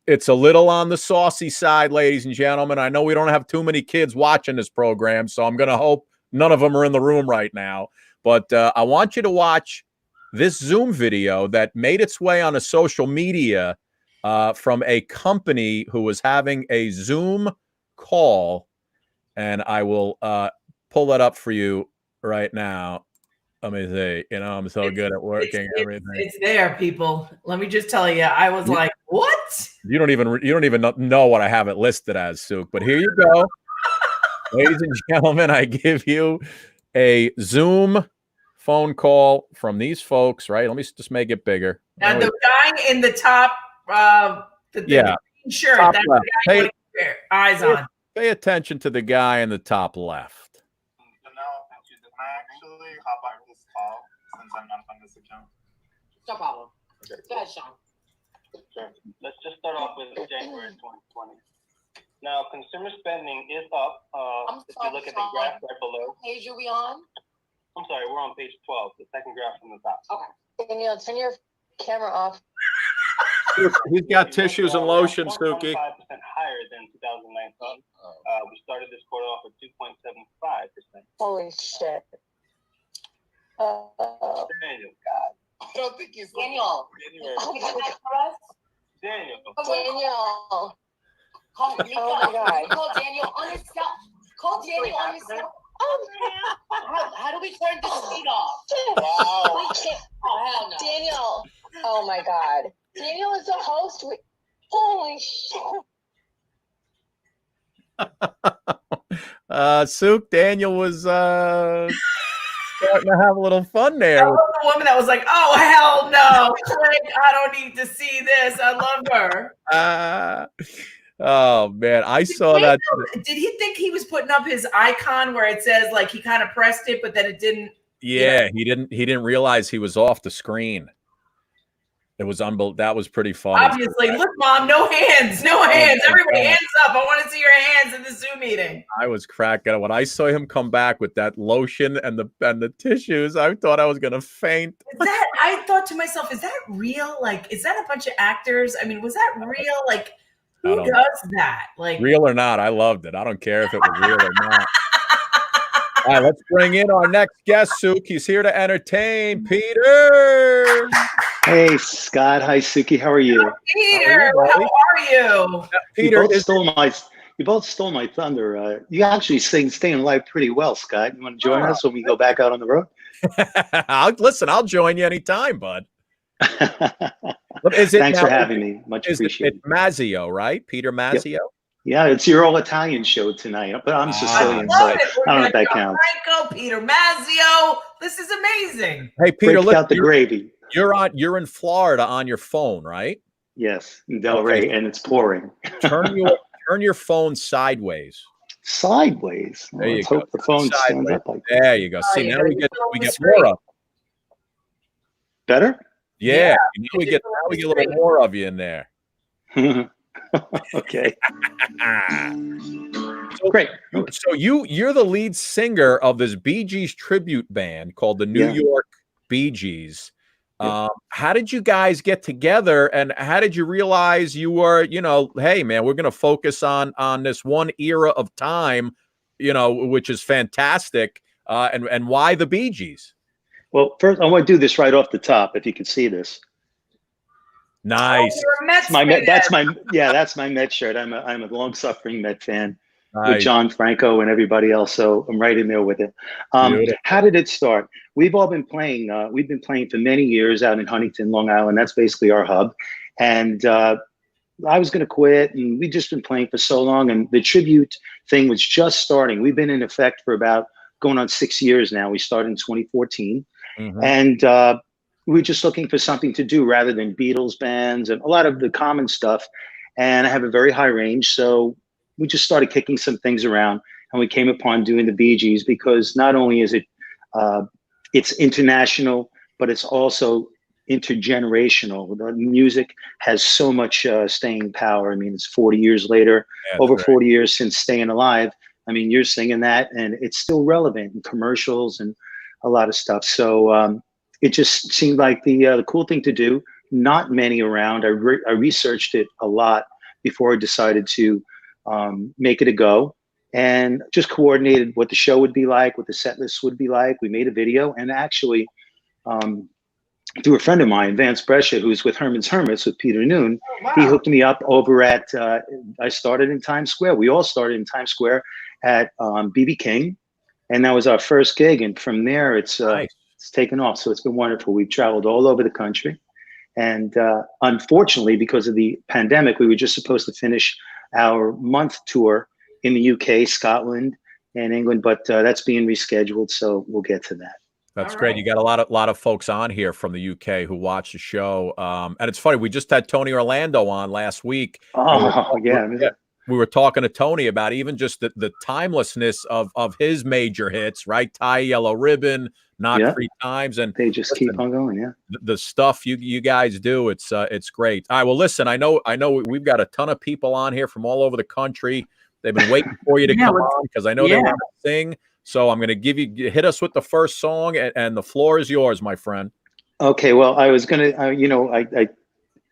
It's a little on the saucy side, ladies and gentlemen. I know we don't have too many kids watching this program, so I'm going to hope none of them are in the room right now. But I want you to watch this Zoom video that made its way on a social media from a company who was having a Zoom call. And I will pull that up for you right now. Let me see. You know, I'm so good at working everything. It's there, people. Let me just tell you, I was like, "What?" You don't even know what I have it listed as, Suk. But here you go, ladies and gentlemen. I give you a Zoom phone call from these folks. Right? Let me just make it bigger. Now the guy in the top, the green shirt. Top that's left. the guy you want to keep your eyes on. Pay attention to the guy in the top left. Hop on this call since I'm not on this account. No problem. Okay. Go ahead, Sean. Sure. Let's just start off with January 2020. Now, consumer spending is up. If you look at the graph right below. What page are we on? I'm sorry, we're on page 12, the second graph from the top. Okay. Daniel, turn your camera off. He's got tissues and lotion, Suki. 25% higher than 2019. We started this quarter off at 2.75%. Holy shit. Daniel, God. I don't think he's Daniel. January. Oh, you got that for us? Daniel. Daniel. Call Mika. Oh my God. Call Daniel on his cell. Call Daniel on his cell. How do we turn this feed off? Wow. We can't. Oh, hell no. Daniel. Oh my God. Daniel is the host. Holy shit. Suk, Daniel was starting to have a little fun there. I love the woman that was like, "Oh hell no, Craig, I don't need to see this. I love her." Oh man, I saw that. Did he think he was putting up his icon where it says like he kind of pressed it, but then it didn't? Yeah, he didn't realize he was off the screen. It was unbelievable. That was pretty funny. Obviously, look, Mom, no hands. Everybody, hands up. I want to see your hands in the Zoom meeting. I was cracking up when I saw him come back with that lotion and the tissues. I thought I was gonna faint. I thought to myself, is that real? Like, is that a bunch of actors? I mean, was that real? Like, who does that? Like, real or not, I loved it. I don't care if it was real or not. All right, let's bring in our next guest, Suk. He's here to entertain Peter. Hey, Scott. Hi, Suki. How are you? Peter, how are you? Peter, you both stole my thunder. You actually staying alive pretty well, Scott. You want to join us when we go back out on the road? I'll join you anytime, bud. Thanks for having me. Much appreciated. It's MAZZEO, right? Peter MAZZEO? Yep. Yeah, it's your all Italian show tonight, but I'm Sicilian, so I don't know if that counts. FRANCO, Peter MAZZEO. This is amazing. Hey, Peter, break out the gravy. You're in Florida on your phone, right? Yes, in Delray, and it's pouring. Turn your phone sideways. Sideways. There you let's go. hope the phone stands up like that. There you go. See, now we get more of. Better? Yeah. Now we get a little more of you in there. Okay. Great. So you're the lead singer of this Bee Gees tribute band called the New York Bee Gees. How did you guys get together, and how did you realize you were, hey man, we're going to focus on this one era of time, which is fantastic. And why the Bee Gees? Well, first I want to do this right off the top. If you can see this. Nice. Oh, you're a Mets That's my Met shirt. I'm a long-suffering Met fan with Nice. John Franco and everybody else. So I'm right in there with it. Beautiful. How did it start? We've all been playing. We've been playing for many years out in Huntington, Long Island. That's basically our hub. And I was going to quit, and we'd just been playing for so long. And the tribute thing was just starting. We've been in effect for about going on 6 years now. We started in 2014. Mhm. And we were just looking for something to do rather than Beatles bands and a lot of the common stuff. And I have a very high range. So we just started kicking some things around, and we came upon doing the Bee Gees because not only is it, it's international, but it's also intergenerational. The music has so much staying power. I mean, it's 40 years later, over 40 years since Staying Alive. I mean, you're singing that and it's still relevant in commercials and a lot of stuff. So it just seemed like the cool thing to do. Not many around. I researched it a lot before I decided to make it a go, and just coordinated what the show would be like, what the set list would be like. We made a video, and actually through a friend of mine, Vance Brescia, who's with Herman's Hermits with Peter Noon, he hooked me up over at, I started in Times Square. We all started in Times Square at BB King, and that was our first gig. And from there, it's taken off. So it's been wonderful. We've traveled all over the country. And unfortunately, because of the pandemic, we were just supposed to finish our month tour in the UK, Scotland, and England, but that's being rescheduled. So we'll get to that. That's great. You got a lot of folks on here from the UK who watch the show. And it's funny, we just had Tony Orlando on last week. Oh, yeah. We were talking to Tony about even just the timelessness of his major hits, right? Tie Yellow Ribbon, Knock 3 Times, and they just keep on going. Yeah, the stuff you guys do, it's great. All right, well, listen, I know we've got a ton of people on here from all over the country. They've been waiting for you to come on because I know they want to sing. So I'm going to hit us with the first song, and the floor is yours, my friend. Okay. Well, I was going to, I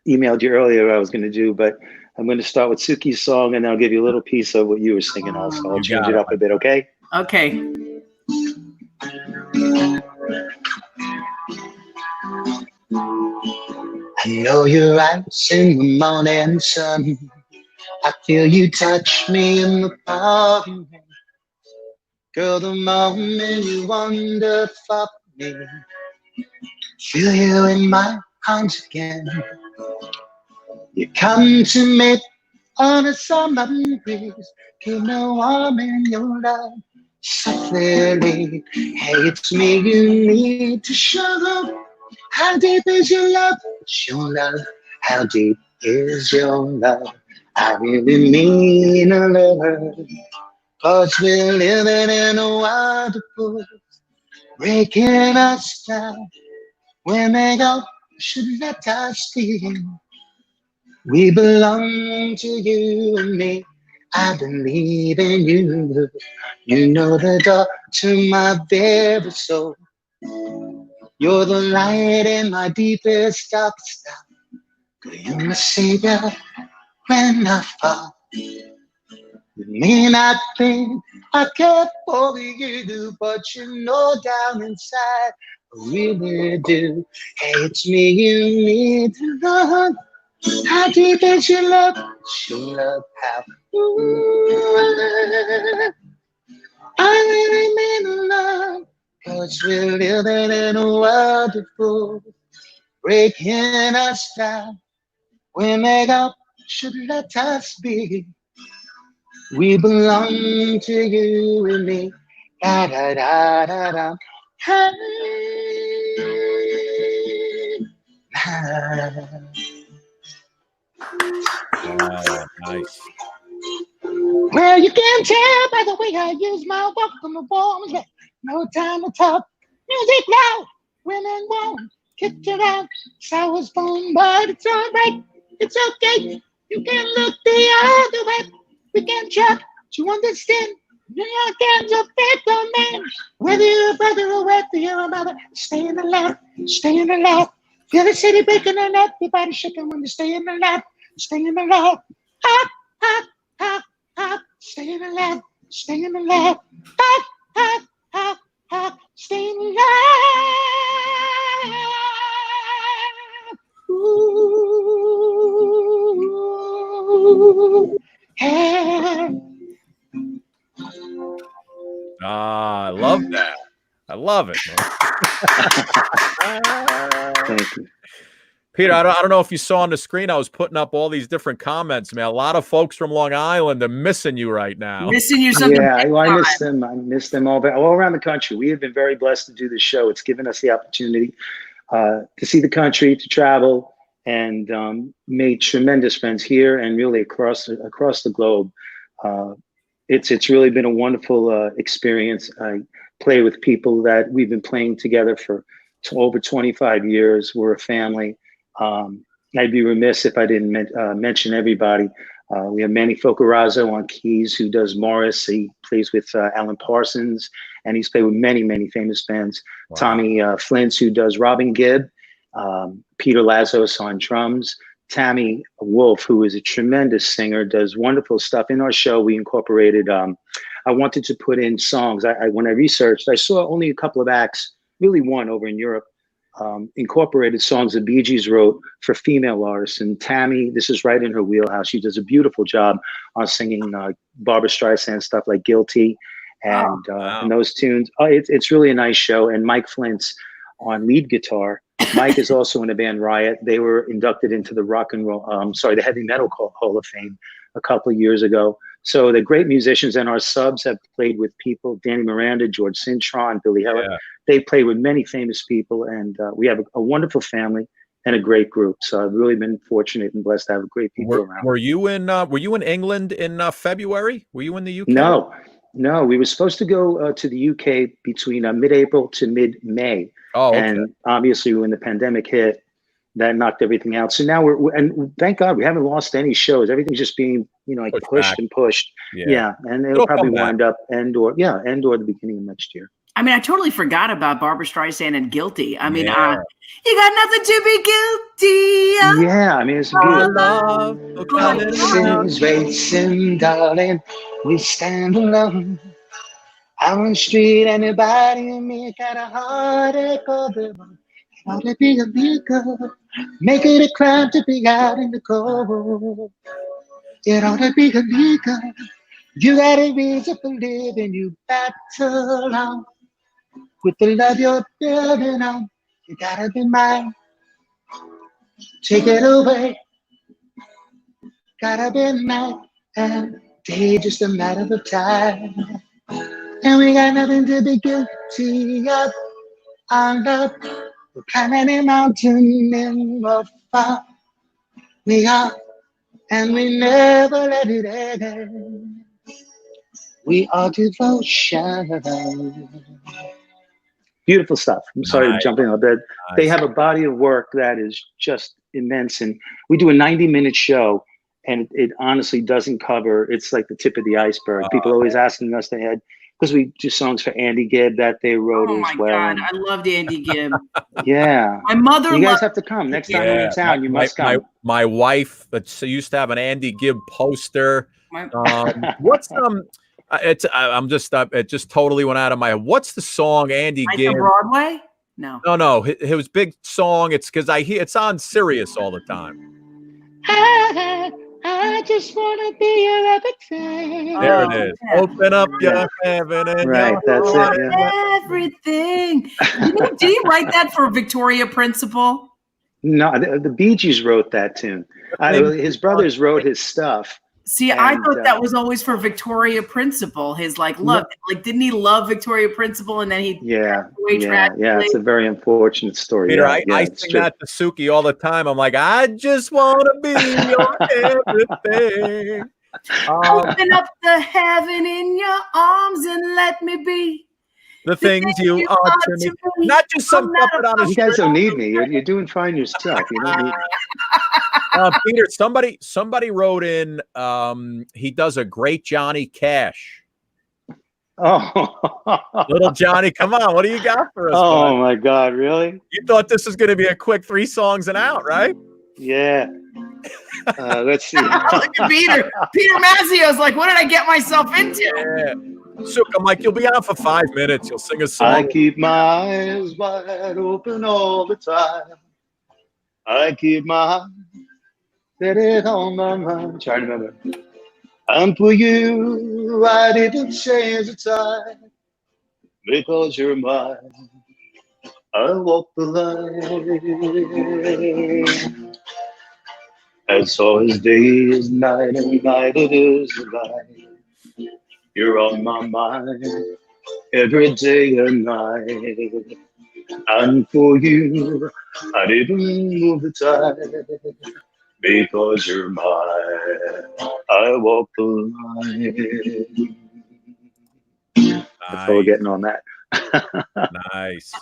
emailed you earlier what I was going to do, but I'm going to start with Suki's song, and then I'll give you a little piece of what you were singing also. I'll change it up a bit, okay? Okay. I know your eyes in the morning sun. I feel you touch me in the pouring rain. Girl, the moment you wander for me, feel you in my arms again. You come to me on a summer breeze, keep me warm in your love, softly. Hey, it's me you need to show love. How deep is your love? Show love. How deep is your love? I really mean a love. 'Cause we're living in a wonderful, breaking us down. When they go, should let us be. We belong to you and me. I believe in you. You know the door to my very soul. You're the light in my deepest dark star. You're my savior when I fall. You may not think I care for you, but you know down inside I really do. Hey, it's me you need to love. How deep is your love? Show love how. I really mean love. 'Cause we're living in a wonderful, breaking us down. We make up, should let us be. We belong to you and me. Da da da da da. Hey. Nice. Well, you can tell by the way I use my welcome to warm. No time to talk. Music loud. Women won't kick it out. I was born, but it's all right. It's okay. You can look the other way. We can try to understand. New York ends up faithful man. Whether you're a brother or whether you're a mother, staying alive, staying alive. Feel the city breaking and everybody shaking when they're staying alive, staying alive. Hop, hop, hop, hop, staying alive, staying alive. Hop, hop, hop, hop, staying alive. Ooh. I love it, man. Thank you. Peter, I don't know if you saw on the screen, I was putting up all these different comments, man. A lot of folks from Long Island are missing you right now. Missing you something. Yeah, I miss them. I miss them all around the country. We have been very blessed to do this show. It's given us the opportunity to see the country, to travel, and made tremendous friends here and really across the globe. It's really been a wonderful experience. I play with people that we've been playing together for over 25 years. We're a family. I'd be remiss if I didn't mention everybody. We have Manny Focarazzo on keys, who does Morris. He plays with Alan Parsons, and he's played with many, many famous bands. Wow. Tommy Flintz, who does Robin Gibb. Peter Lazos on drums. Tammy Wolf, who is a tremendous singer, does wonderful stuff. In our show, we incorporated, I wanted to put in songs. When I researched, I saw only a couple of acts, really one over in Europe, incorporated songs the Bee Gees wrote for female artists. And Tammy, this is right in her wheelhouse. She does a beautiful job on singing Barbra Streisand stuff like Guilty and those tunes. It's really a nice show. And Mike Flint's on lead guitar. Mike is also in the band Riot. They were inducted into the the Heavy Metal Hall of Fame a couple of years ago. So the great musicians, and our subs have played with people, Danny Miranda, George Cintron, Billy Heller. Yeah. They play with many famous people, and we have a wonderful family and a great group. So I've really been fortunate and blessed to have great people around. Were you in England in February? Were you in the UK? No. We were supposed to go to the UK between mid-April to mid-May. Oh, okay. And obviously when the pandemic hit, that knocked everything out. So now and thank God we haven't lost any shows. Everything's just being, pushed back. And pushed. Yeah. And it'll probably wind up end or the beginning of next year. I mean, I totally forgot about Barbra Streisand and Guilty. I mean, you got nothing to be guilty of. Yeah, I mean, it's beautiful. Love, racing, darling, we stand alone. Out on the street, anybody and me got a heartache of their own. Ought to be illegal, make it a crime to be out in the cold. It ought to be illegal. You got a reason for living, you battle on. With the love you're building on, you gotta be mine. Take it away. Gotta be mine. And day just a matter of time. And we got nothing to be guilty of. Our love, we're climbing a mountain in the far. We are, and we never let it end. We are devotion. Beautiful stuff. I'm sorry to jump in on that. They have a body of work that is just immense. And we do a 90-minute show, and it honestly doesn't cover, it's like the tip of the iceberg. People are always asking us to add, because we do songs for Andy Gibb that they wrote as well. Oh my God, I loved Andy Gibb. Yeah. My mother You guys have to come. Next time you're in town, you must come. My wife used to have an Andy Gibb poster. What's it just totally went out of my head. What's the song Andy Gibb? Broadway? No. His big song. It's because I hear it's on Sirius all the time. I just want to be your everything. There it is. Yeah. Open up your heaven and that's it. Yeah. Everything. Do you write that for Victoria Principal? No, the Bee Gees wrote that tune. His brothers wrote his stuff. See, I thought that was always for Victoria Principal. His love, didn't he love Victoria Principal? And then he it's a very unfortunate story. Peter, I sing that to Suki all the time. I'm like, I just want to be your everything. Open up the heaven in your arms and let me be the things you are to me. Not just some puppet on a You guys don't need me. You're doing fine yourself. You don't need Peter, somebody wrote in, he does a great Johnny Cash. Oh, little Johnny, come on. What do you got for us? Oh, my God. Really? You thought this was going to be a quick 3 songs and out, right? Yeah. Let's see. Look at Peter. Peter Mazzio's like, what did I get myself into? Yeah. Sook, I'm like, you'll be on for 5 minutes. You'll sing a song. I keep my eyes wide open all the time. I keep my head on my mind. Trying to remember. And for you, I didn't change the time. because you're mine. I walk the line. As always, day is night and night it is light. You're on my mind every day and night. And for you, I didn't move the tide. Because you're mine, I walk the line. That's all we're getting on that. Nice.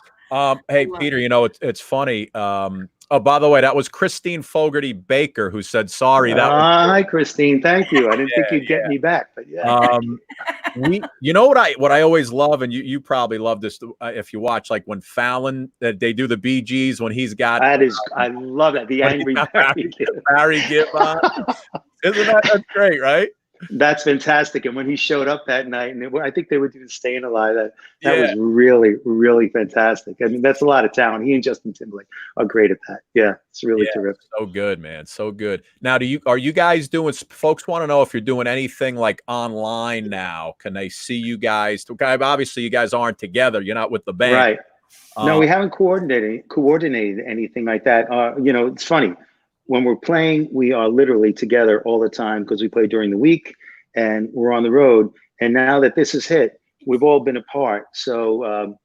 Hey, Peter, you know, it's funny. Oh, by the way, that was Christine Fogarty Baker who said sorry. That was Hi, Christine. Thank you. I didn't think you'd get me back, but yeah. You know what I always love, and you probably love this if you watch, like when Fallon they do the Bee Gees when he's got That is, I love that. The angry Barry Gibb on. Isn't that's great, right? That's fantastic. And when he showed up that night, and I think they were doing Staying Alive, that was really, really fantastic. I mean, that's a lot of talent. He and Justin Timberlake are great at that. Yeah, it's really terrific. So good, man. So good. Now, are you guys doing, folks want to know if you're doing anything like online now? Can they see you guys? Obviously, you guys aren't together. You're not with the band. Right. No, we haven't coordinated anything like that. You know, it's funny. When we're playing, we are literally together all the time because we play during the week and we're on the road. And now that this has hit, we've all been apart. So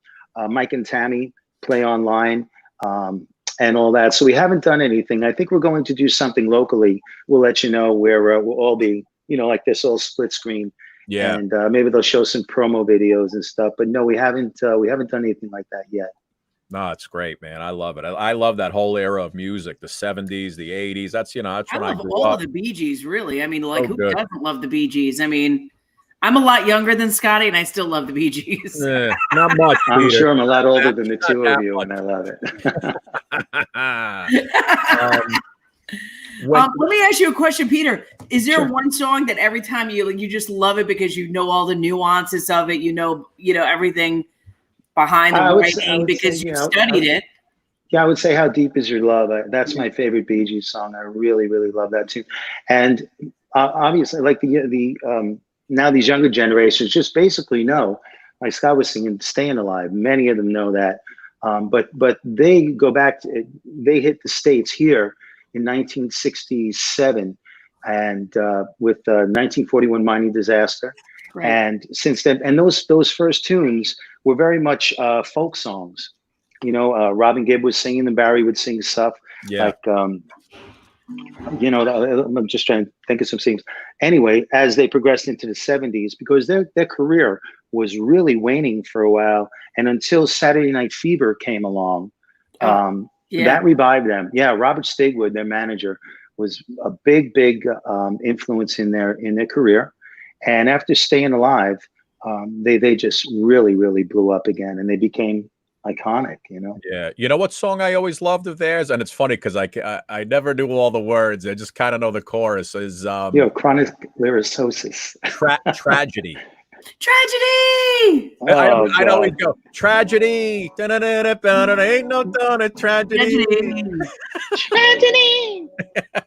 Mike and Tammy play online and all that. So we haven't done anything. I think we're going to do something locally. We'll let you know where we'll all be, you know, like this all split screen. Yeah. And maybe they'll show some promo videos and stuff. But no, we haven't done anything like that yet. No, it's great, man. I love it. I love that whole era of music, the 70s, the 80s. That's, you know, that's when I grew all up. of the Bee Gees, really. I mean, like, So who good. doesn't love the Bee Gees? I mean, I'm a lot younger than Scotty, and I still love the Bee Gees. Not much, I'm Peter. sure I'm a lot older than the two of you, and I love it. Let me ask you a question, Peter. Is there one song that every time you just love it because you know all the nuances of it, you know everything behind the writing because you studied it? Yeah, I would say "How Deep Is Your Love." That's my favorite Bee Gees song. I really, really love that too. And obviously, like the now these younger generations just basically know, like Scott was singing, "Staying Alive." Many of them know that, but they go back to, they hit the States here in 1967, and with 1941 mining disaster. Right. And since then, and those first tunes were very much folk songs. You know, Robin Gibb was singing and Barry would sing stuff. Yeah. Like, you know, I'm just trying to think of some things. Anyway, as they progressed into the 70s, because their career was really waning for a while, and until Saturday Night Fever came along, that revived them. Yeah, Robert Stigwood, their manager, was a big influence in their career. And after Staying Alive, they just really blew up again, and they became iconic, you know. Yeah, you know what song I always loved of theirs, and it's funny because I never knew all the words. I just kind of know the chorus. Is chronic lyriciosis. Tragedy. Tragedy. I'd always go tragedy. Ain't no done a tragedy. Tragedy.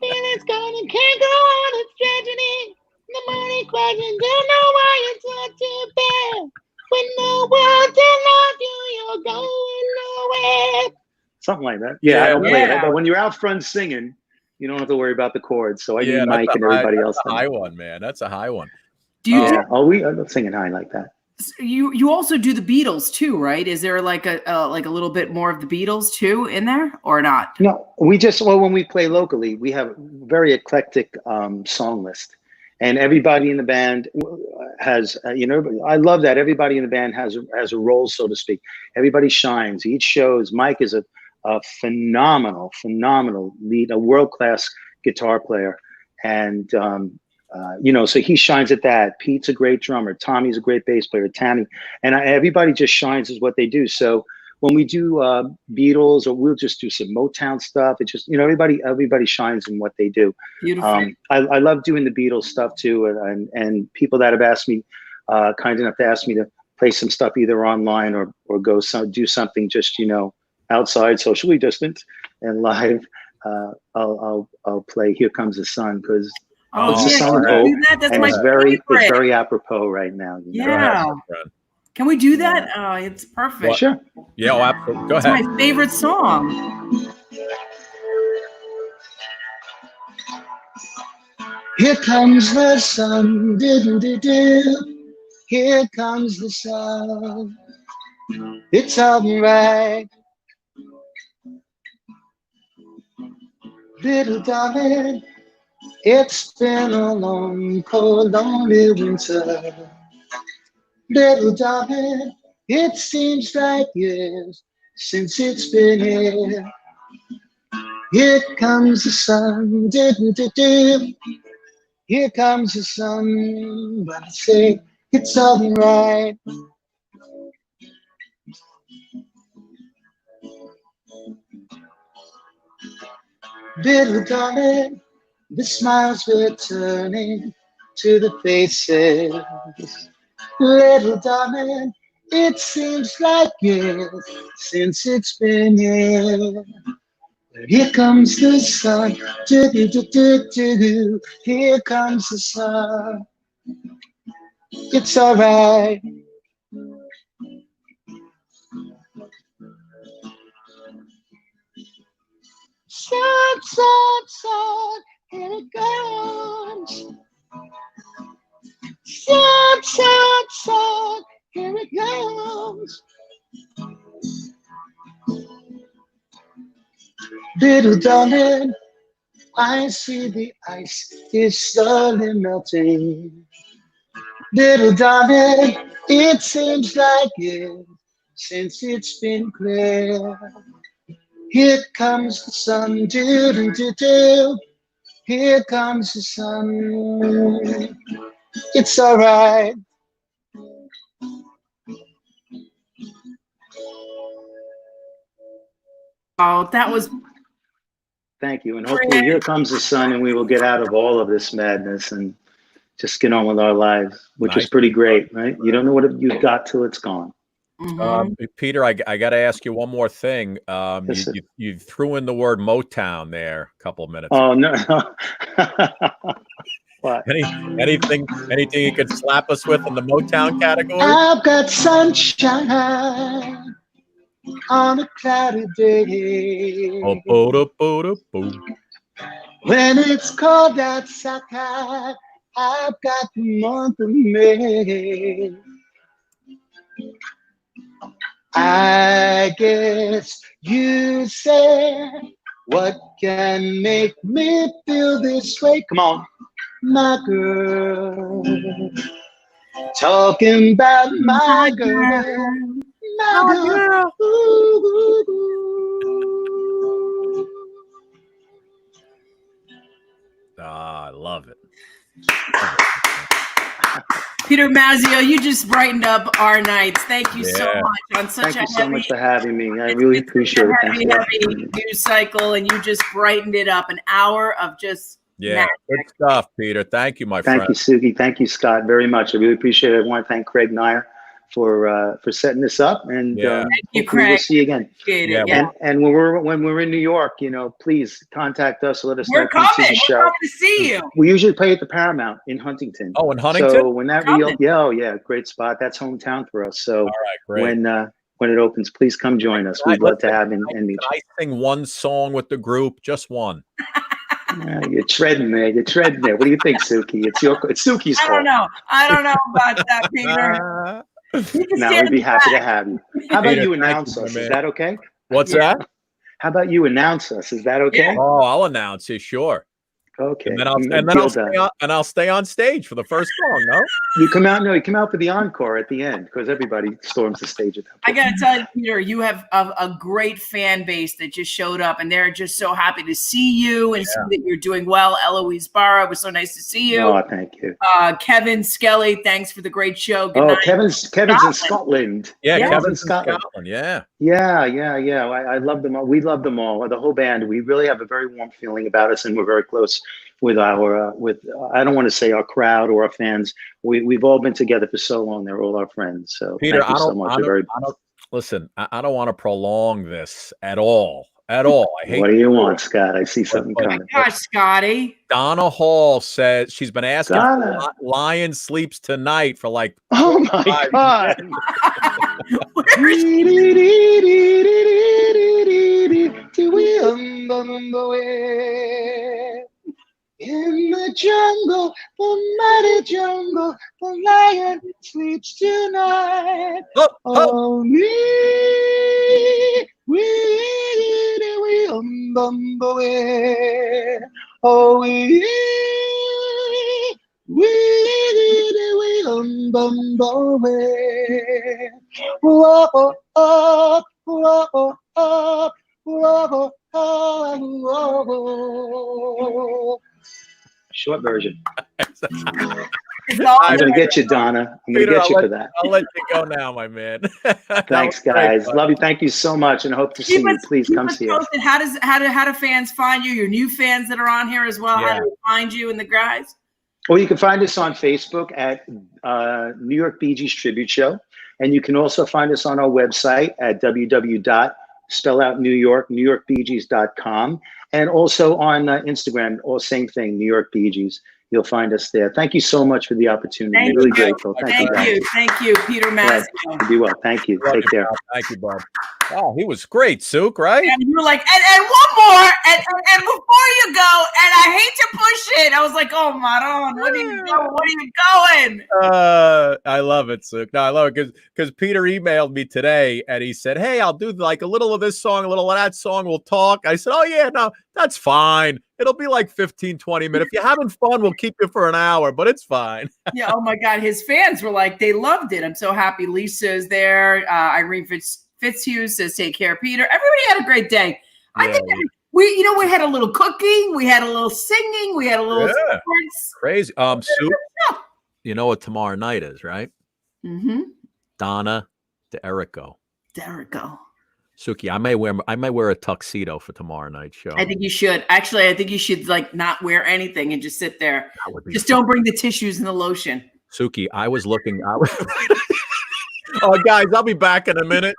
Feelings gone and can't go on. It's tragedy. The money question, don't know why it's not too bad. When no one to love you, you're going nowhere. Something like that. Yeah, I don't play that. But when you're out front singing, you don't have to worry about the chords. So I need Mike and everybody else. That's a high one, man. That's a high one. Do you? I'm not singing high like that. You also do the Beatles too, right? Is there like a little bit more of the Beatles too in there, or not? No, when we play locally, we have a very eclectic song list. And everybody in the band has, I love that everybody in the band has a role, so to speak. Everybody shines. Each shows. Mike is a phenomenal lead, a world-class guitar player, and so he shines at that. Pete's a great drummer. Tommy's a great bass player. Tammy, and everybody just shines as what they do. So when we do Beatles, or we'll just do some Motown stuff, it's just, everybody shines in what they do. Beautiful. I love doing the Beatles stuff too, and people that have asked me, kind enough to ask me to play some stuff either online or go do something just outside, socially distant and live. I'll play "Here Comes the Sun" because it's a song of hope, and it's very apropos right now. Yeah. Can we do that? Oh, it's perfect. What? Sure. Yeah, oh, absolutely. Go It's ahead. my favorite song. Here comes the sun, do-do-do-do. Here comes the sun. It's all right, little darling. It's been a long, cold, lonely winter. Little darling, it seems like years since it's been here. Here comes the sun, do-do-do-do. Here comes the sun, but I say it's all right. Little darling, the smiles we're turning to the faces. Little darling, it seems like years since it's been here. Here comes the sun, do-do-do-do-do. Here comes the sun. It's all right. Sun, sun, sun, here it comes. Sun, sun, sun, here it comes. Little darling, I see the ice is slowly melting. Little darling, it seems like years since it's been clear. Here comes the sun, do-do-do-do. Here comes the sun. It's all right. Oh, that was Thank you. And hopefully here comes the sun and we will get out of all of this madness and just get on with our lives, which is pretty great, right? You don't know what you've got till it's gone. Peter, I got to ask you one more thing. Yes, sir. You threw in the word Motown there a couple of minutes Oh, ago. no. What? Anything you could slap us with in the Motown category? I've got sunshine on a cloudy day. Oh, bo-da-bo-da-bo. When it's cold outside, I've got the month of May. I guess you say, what can make me feel this way? Come on, my girl. Talking about my girl. My girl. Ooh, ooh, ooh. Ah, I love it. Peter Mazzeo, you just brightened up our nights. Thank you so much on such Thank you so much for having me. I really appreciate it. Thank you. heavy news cycle, and you just brightened it up. An hour of just magic. Good stuff, Peter. Thank you, my friend. Thank you, Suki. Thank you, Scott, very much. I really appreciate it. I want to thank Craig Nair for setting this up, and Thank you, hopefully Craig. we'll see you again. And when we're in New York, please contact us. Let us know. We're coming. See the show. We're coming to see you. We usually play at the Paramount in Huntington. Oh, in Huntington. So when that great spot. That's hometown for us. So all right, great. When it opens, please come join us. We'd love to have and meet you. Can I sing one song with the group? Just one. You're treading there. What do you think, Suki? It's Suki's fault. I don't know about that, Peter. No, we'd be happy to have you. How about you announce us? Is that okay? What's that? How about you announce us? Is that okay? Oh, I'll announce it. Sure. Okay. And then I'll stay on stage for the first song. No, you come out. No, you come out for the encore at the end because everybody storms the stage at that point. I gotta tell you, Peter, you have a great fan base that just showed up, and they're just so happy to see you and see that you're doing well. Eloise Barra, it was so nice to see you. Oh, thank you. Kevin Skelly, thanks for the great show. Good night. Kevin's in Scotland. Yeah, Kevin's in Scotland. Yeah. I love them all. We love them all. The whole band. We really have a very warm feeling about us, and we're very close with our I don't want to say our crowd or our fans. We've all been together for so long. They're all our friends. So Peter, thank you so much. listen, I don't want to prolong this at all. at all. I hate. What do you want, Scott? I see something Oh my coming. gosh, Scotty. Donna Hall says she's been asking Donna. for Lion Sleeps Tonight for like. Oh my God. In the jungle, the mighty jungle, the lion sleeps tonight. Oh, oh, short version. I'm going to get you, Donna. I'm going to get you for that. I'll let you go now, my man. Thanks, guys. Love you. Thank you so much, and hope to see you. Please come see us. How do fans find you? Your new fans that are on here as well. Yeah. How do they find you and the guys? Well, you can find us on Facebook at New York Bee Gees Tribute Show, and you can also find us on our website at www.newyorkbeegees.com, and also on Instagram, all same thing, New York Bee Gees. You'll find us there. Thank you so much for the opportunity. Thank Really you. grateful. Thank you, Peter Mazzeo. Be well. Thank you. Take care. Thank you, Bob. Oh, he was great, Sook, right? And you were like, and one more, and before you go, and I hate to push it. I was like, oh, Maron, where are you going? I love it, Sook. No, I love it because Peter emailed me today and he said, hey, I'll do like a little of this song, a little of that song. We'll talk. I said, oh, yeah, no, that's fine. It'll be like 15, 20 minutes. If you're having fun, we'll keep you for an hour, but it's fine. Yeah. Oh, my God. His fans were like, they loved it. I'm so happy Lisa's there. Irene Fitzhugh says, take care, Peter. Everybody had a great day. Yeah. I think we had a little cooking. We had a little singing. We had a little sports. Crazy. Sue, you know what tomorrow night is, right? Mm-hmm. Donna D'Erico. Suki, I may wear a tuxedo for tomorrow night's show. I think you should. Actually, I think you should like not wear anything and just sit there. Just don't bring the tissues and the lotion. Suki, I was looking. Oh, guys, I'll be back in a minute.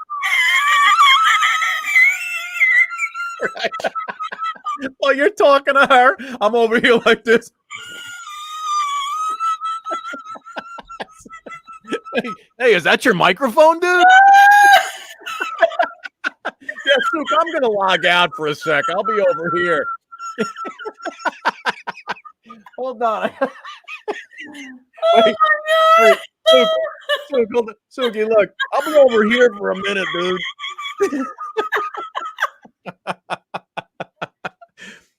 While you're talking to her, I'm over here like this. Hey, is that your microphone, dude? Yeah, Sook, I'm going to log out for a sec. I'll be over here. Hold on. Wait, Suki, look, I'll be over here for a minute, dude.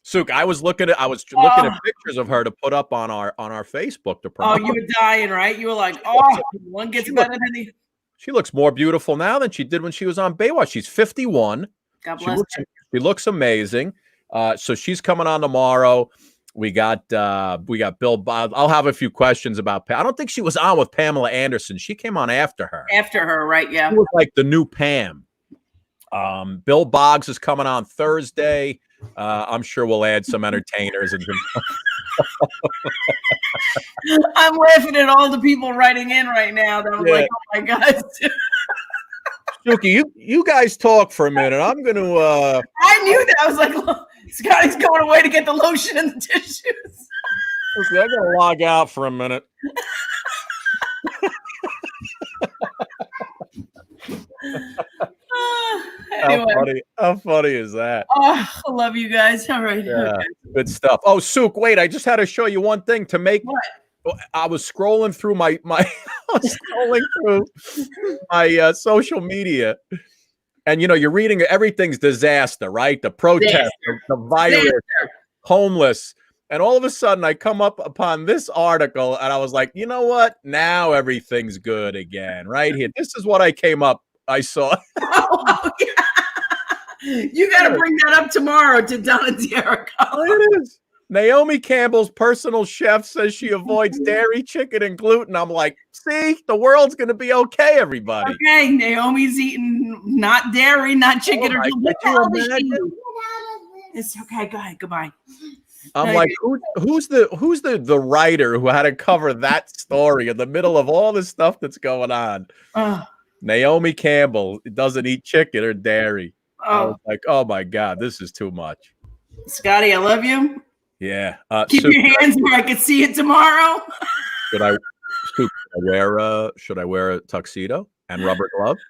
Sook, I was looking at pictures of her to put up on our Facebook to promote. Oh, you were dying, right? You were like, oh, one gets better than the. She looks more beautiful now than she did when she was on Baywatch. She's 51. God bless her. She looks amazing. So she's coming on tomorrow. We got Bill Bob. I'll have a few questions about Pam. I don't think she was on with Pamela Anderson. She came on after her. After her, right? Yeah. She was like the new Pam. Bill Boggs is coming on Thursday. I'm sure we'll add some entertainers. I'm laughing at all the people writing in right now. That I'm like, oh my God. Suki, you guys talk for a minute. I'm going to. I knew that. I was like, look, Scotty's going away to get the lotion and the tissues. I'm going to log out for a minute. Anyway. How funny is that? Oh, I love you guys. All right. Yeah, good stuff. Oh, Sook, wait, I just had to show you one thing to make. What? I was scrolling through my social media, and you're reading everything's disaster, right? The protest, the virus, homeless, and all of a sudden I come up upon this article, and I was like, you know what? Now everything's good again, right here. This is what I saw. Oh, yeah. You got to bring that up tomorrow to Donna D'Erico. It is. Naomi Campbell's personal chef says she avoids dairy, chicken, and gluten. I'm like, see, the world's going to be okay, everybody. Okay, Naomi's eating not dairy, not chicken, or gluten. It's okay. Go ahead. Goodbye. I'm like, who's the writer who had to cover that story in the middle of all this stuff that's going on? Naomi Campbell doesn't eat chicken or dairy. I was like, oh my God, this is too much. Scotty, I love you. Yeah. Keep your hands where I could see it tomorrow. Should I wear a tuxedo and rubber gloves?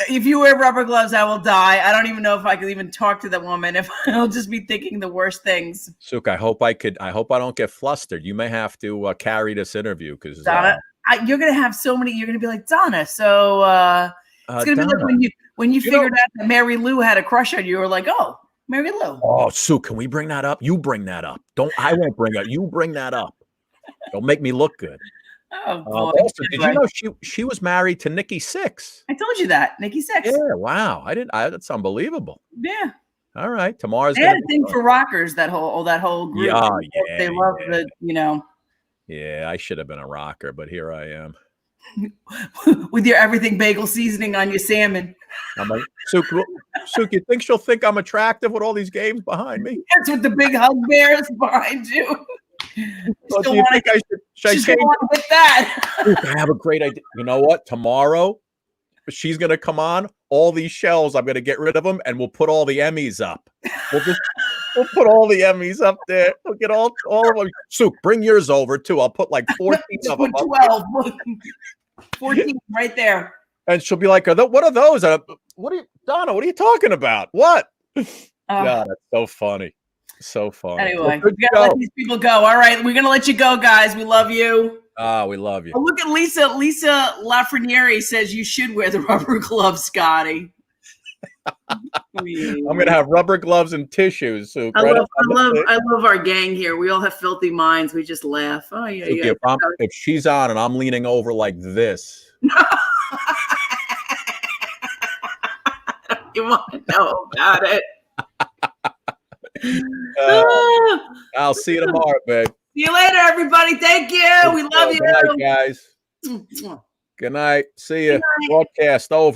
If you wear rubber gloves, I will die. I don't even know if I could even talk to that woman. If I'll just be thinking the worst things. Suk, I hope I don't get flustered. You may have to carry this interview because Donna, you're gonna have so many. You're gonna be like Donna. So it's gonna Donna, be like when you figured out that Mary Lou had a crush on you. You were like, oh, Mary Lou. Oh, Suk, can we bring that up? You bring that up. I won't bring it. You bring that up. Don't make me look good. Oh, boy. Also, did you know she was married to Nikki Sixx? I told you that. Nikki Sixx. Yeah, wow. That's unbelievable. Yeah. All right. Tomorrow's they had a thing for rockers, that whole group. Yeah, they love the, Yeah, I should have been a rocker, but here I am. With your everything bagel seasoning on your salmon. I'm like, Suk, you think she'll think I'm attractive with all these games behind me? That's with the big hug bears behind you. Well, do you think I should with that? I have a great idea. You know what? Tomorrow, she's going to come on. All these shells, I'm going to get rid of them, and we'll put all the Emmys up. We'll put all the Emmys up there. We'll get all of them. Suk, bring yours over, too. I'll put like 14 of them up. 12. 14 right there. And she'll be like, what are those? Donna, what are you talking about? What? God, that's so funny. So funny. Anyway, we gotta let these people go. All right, we're gonna let you go, guys. We love you. We love you. Oh, look at Lisa. Lisa Lafreniere says you should wear the rubber gloves, Scotty. I'm gonna have rubber gloves and tissues. So I love our gang here. We all have filthy minds. We just laugh. Oh yeah, yeah. If she's on and I'm leaning over like this. You want to know about it? I'll see you tomorrow, babe. See you later, everybody. Thank you. We love you. Good night, guys. Good night. See you. Broadcast over.